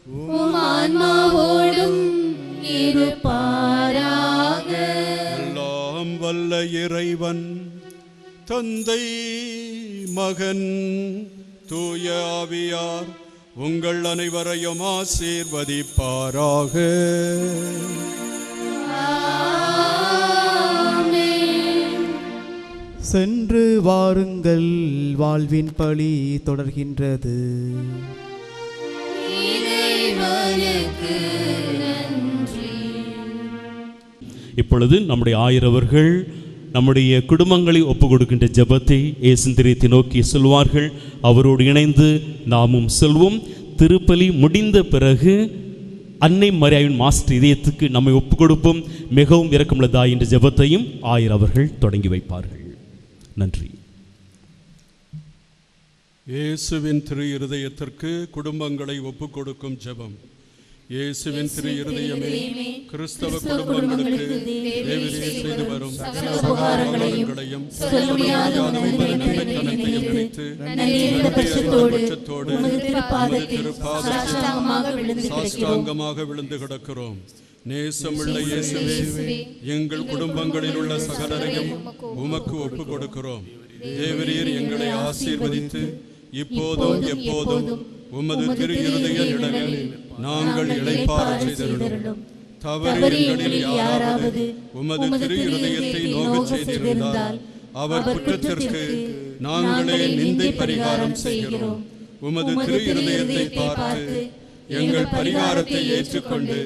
உம் ஆன்மாவோடும் இருப்பாராக. எல்லாம் வல்ல இறைவன் தந்தை மகன் தூய ஆவியார் உங்கள் அனைவரையும் ஆசீர்வதிப்பாராக. சென்று வாருங்கள், வாழ்வின் பழி தொடர்கின்றது. இறைவனுக்கு நன்றி. இப்பொழுது நம்முடைய ஆயரவர்கள் நம்முடைய குடும்பங்களை ஒப்பு கொடுக்கின்ற ஜெபத்தை இயேசுவை நோக்கி சொல்வார்கள். அவரோடு இணைந்து நாமும் சொல்வோம். திருப்பலி முடிந்த பிறகு அன்னை மரியாவின் மாஸ்டர் இதயத்துக்கு நம்மை ஒப்பு கொடுப்போம். மிகவும் இரக்கமுள்ளதா என்ற ஜெபத்தையும் ஆயரவர்கள் தொடங்கி வைப்பார்கள். நன்றி. இயேசுவின் திரு இருதயத்திற்கு குடும்பங்களை ஒப்பு கொடுக்கும் ஜெபம். இயேசுவின் திரு இருதயமே, கிறிஸ்தவ குடும்பங்களுக்கு தேவரீர் செய்து வரும் சகல உபகாரங்களையும் நன்மைத்தனத்தையும் நினைத்து பட்சத்தோடு சாஷ்டாங்கமாக விழுந்து கிடக்கிறோம். நேசமுள்ள இயேசுவே, எங்கள் குடும்பங்களில் உள்ள சகலரையும் உமக்கு ஒப்பு கொடுக்கிறோம். தேவரீர் எங்களை ஆசீர்வதித்து இப்போதும் எப்போதும் உமது திரு இருதய நிழலில் நாங்கள் இளைப்பாற செய்திருந்தோம். தவறு எங்களில் யாராவது உமது திரு இருதயத்தை நோகச் செய்திருந்தால் அவர் குற்றத்திற்கு நாங்களே நிந்தை பரிகாரம் செய்கிறோம். உமது திரு இருதயத்தை பார்த்து எங்கள் பரிகாரத்தை ஏற்றுக்கொண்டு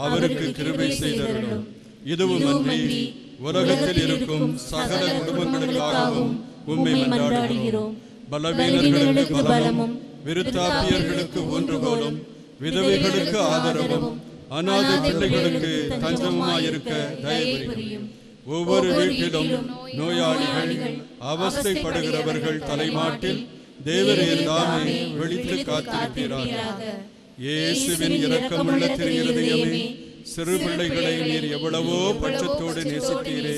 அவருக்கு கிருபை செய்தருளும். இதுவுமன்றி உலகத்தில் இருக்கும் சகல குடும்பங்களுக்காகவும் உம்மை மன்றாடுகிறோம். பலவீனர்களுக்கு பலமும், விருத்தாப்பியர்களுக்கு ஊன்றுகோலும், விதவைகளுக்கு ஆதரவும், அநாதை பிள்ளைகளுக்கு தஞ்சமுமாயிருக்க தயவு புரியும். ஒவ்வொரு வீட்டிலும் நோயாளிகள், அவஸ்தைப்படுகிறவர்கள் தலைமாட்டில் தேவரீர் தாமே விழித்து காத்திருக்கிறார்கள். இயேசுவின் இரக்கமுள்ள திரு இருதயமே, சிறு பிள்ளைகளை நீர் எவ்வளவோ பட்சத்தோடு நேசித்தீரே.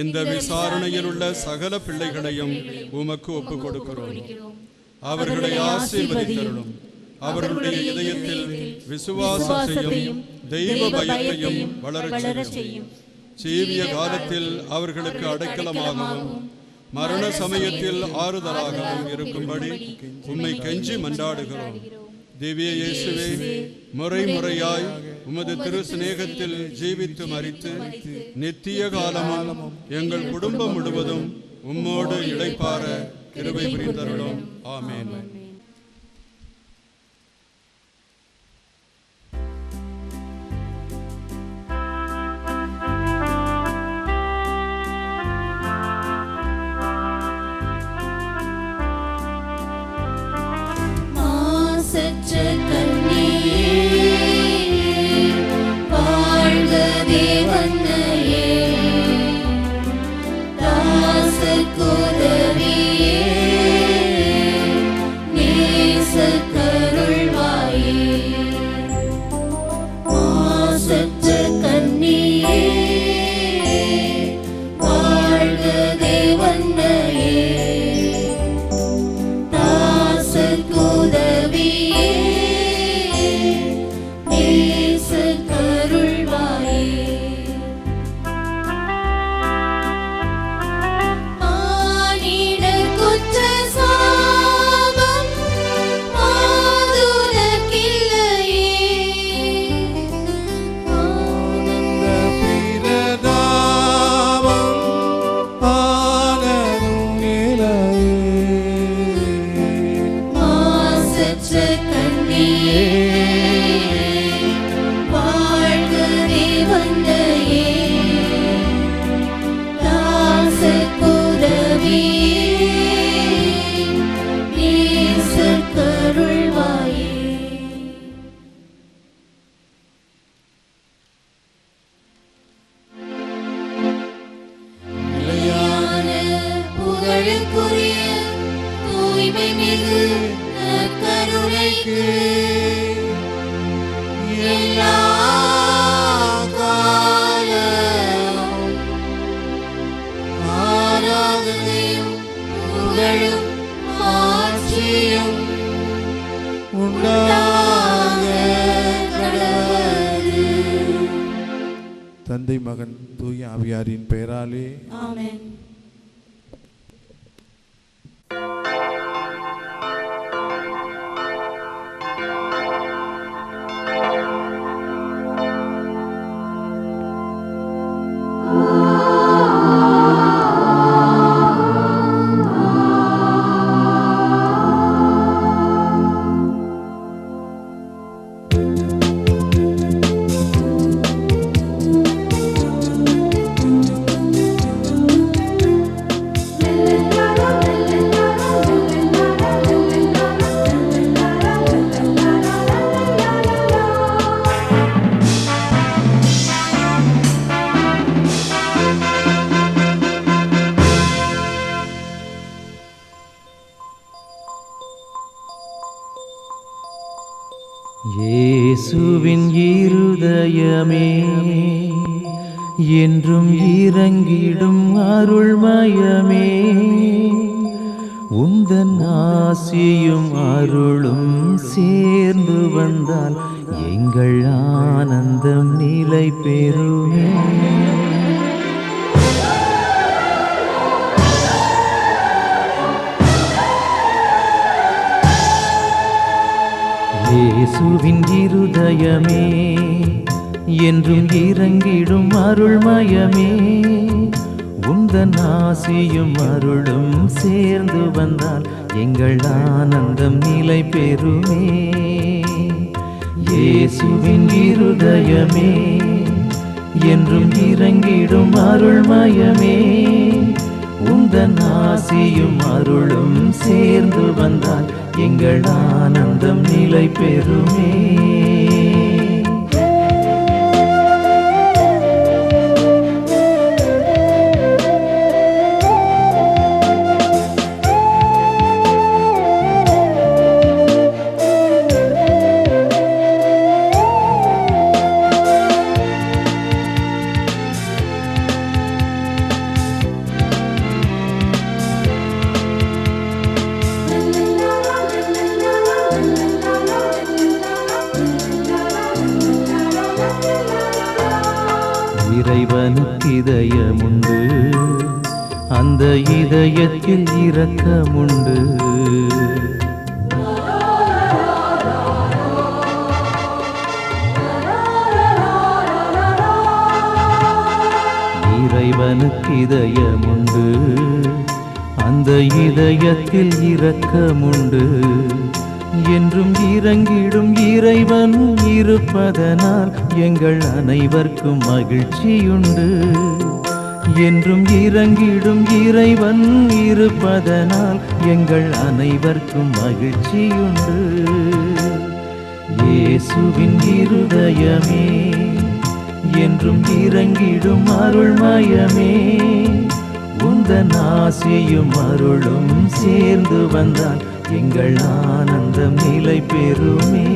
இந்த விசாரணையில் உள்ள சகல பிள்ளைகளையும் உமக்கு ஒப்புக் கொடுக்கிறோம். அவர்களை ஆசீர்வதித்தருளும். அவர்களுடைய இதயத்தில் விசுவாசத்தையும் தெய்வ பயத்தையும் வளரச் செய்யும். ஜீவிய காலத்தில் அவர்களுக்கு அடைக்கலமாகவும் மரண சமயத்தில் ஆறுதலாகவும் இருக்கும்படி உம்மை கெஞ்சி மன்றாடுகிறோம். திவ்ய இயேசுவே, முறை முறையாய் உமது திரு சிநேகத்தில் ஜீவித்து மரித்து நித்திய காலமும் எங்கள் குடும்பம் முழுவதும் உம்மோடு இளைப்பாற கிருபை புரிந்தருளும். ஆமென். புகழுக்குரிய தூய்மை மிகு நற்கருணைக்கு தந்தை மகன் தூய ஆவியாரின் பெயராலே ஆமென். இயேசுவின் இருதயமே என்றும் இறங்கிடும் அருள்மயமே, உந்தன் ஆசியும் அருளும் சேர்ந்து வந்தால் எங்கள் ஆனந்தம் நிலை பெறுமே. இயேசுவின் இருதயமே என்றும் இறங்கிடும் அருள்மயமே, உந்தன் ஆசியும் அருளும் சேர்ந்து வந்தால் எங்கள் ஆனந்தம் நிலை பெறுமே. இயேசுவின் இருதயமே என்றும் இறங்கிடும் அருள்மயமே, உந்தன் ஆசியும் அருளும் சேர்ந்து வந்தால் எங்கள் ஆனந்தம் நிலை பெறுமே. இறைவனுக்கு இதயமுண்டு, அந்த இதயத்தில் இரக்கமுண்டு. இறைவனுக்கு இதயமுண்டு, அந்த இதயத்தில் இரக்கமுண்டு. என்றும் இறங்கிடும் இறைவன் இருப்பதனால் எங்கள் அனைவருக்கும் மகிழ்ச்சியுண்டு. என்றும் இறங்கிடும் இறைவன் இருப்பதனால் எங்கள் அனைவருக்கும் மகிழ்ச்சியுண்டு. இயேசுவின் இருதயமே என்றும் இறங்கிடும் அருள்மயமே, உந்தன் ஆசியும் அருளும் சேர்ந்து வந்தால் எங்கள் ஆனந்தம் நிலை பெறுமே.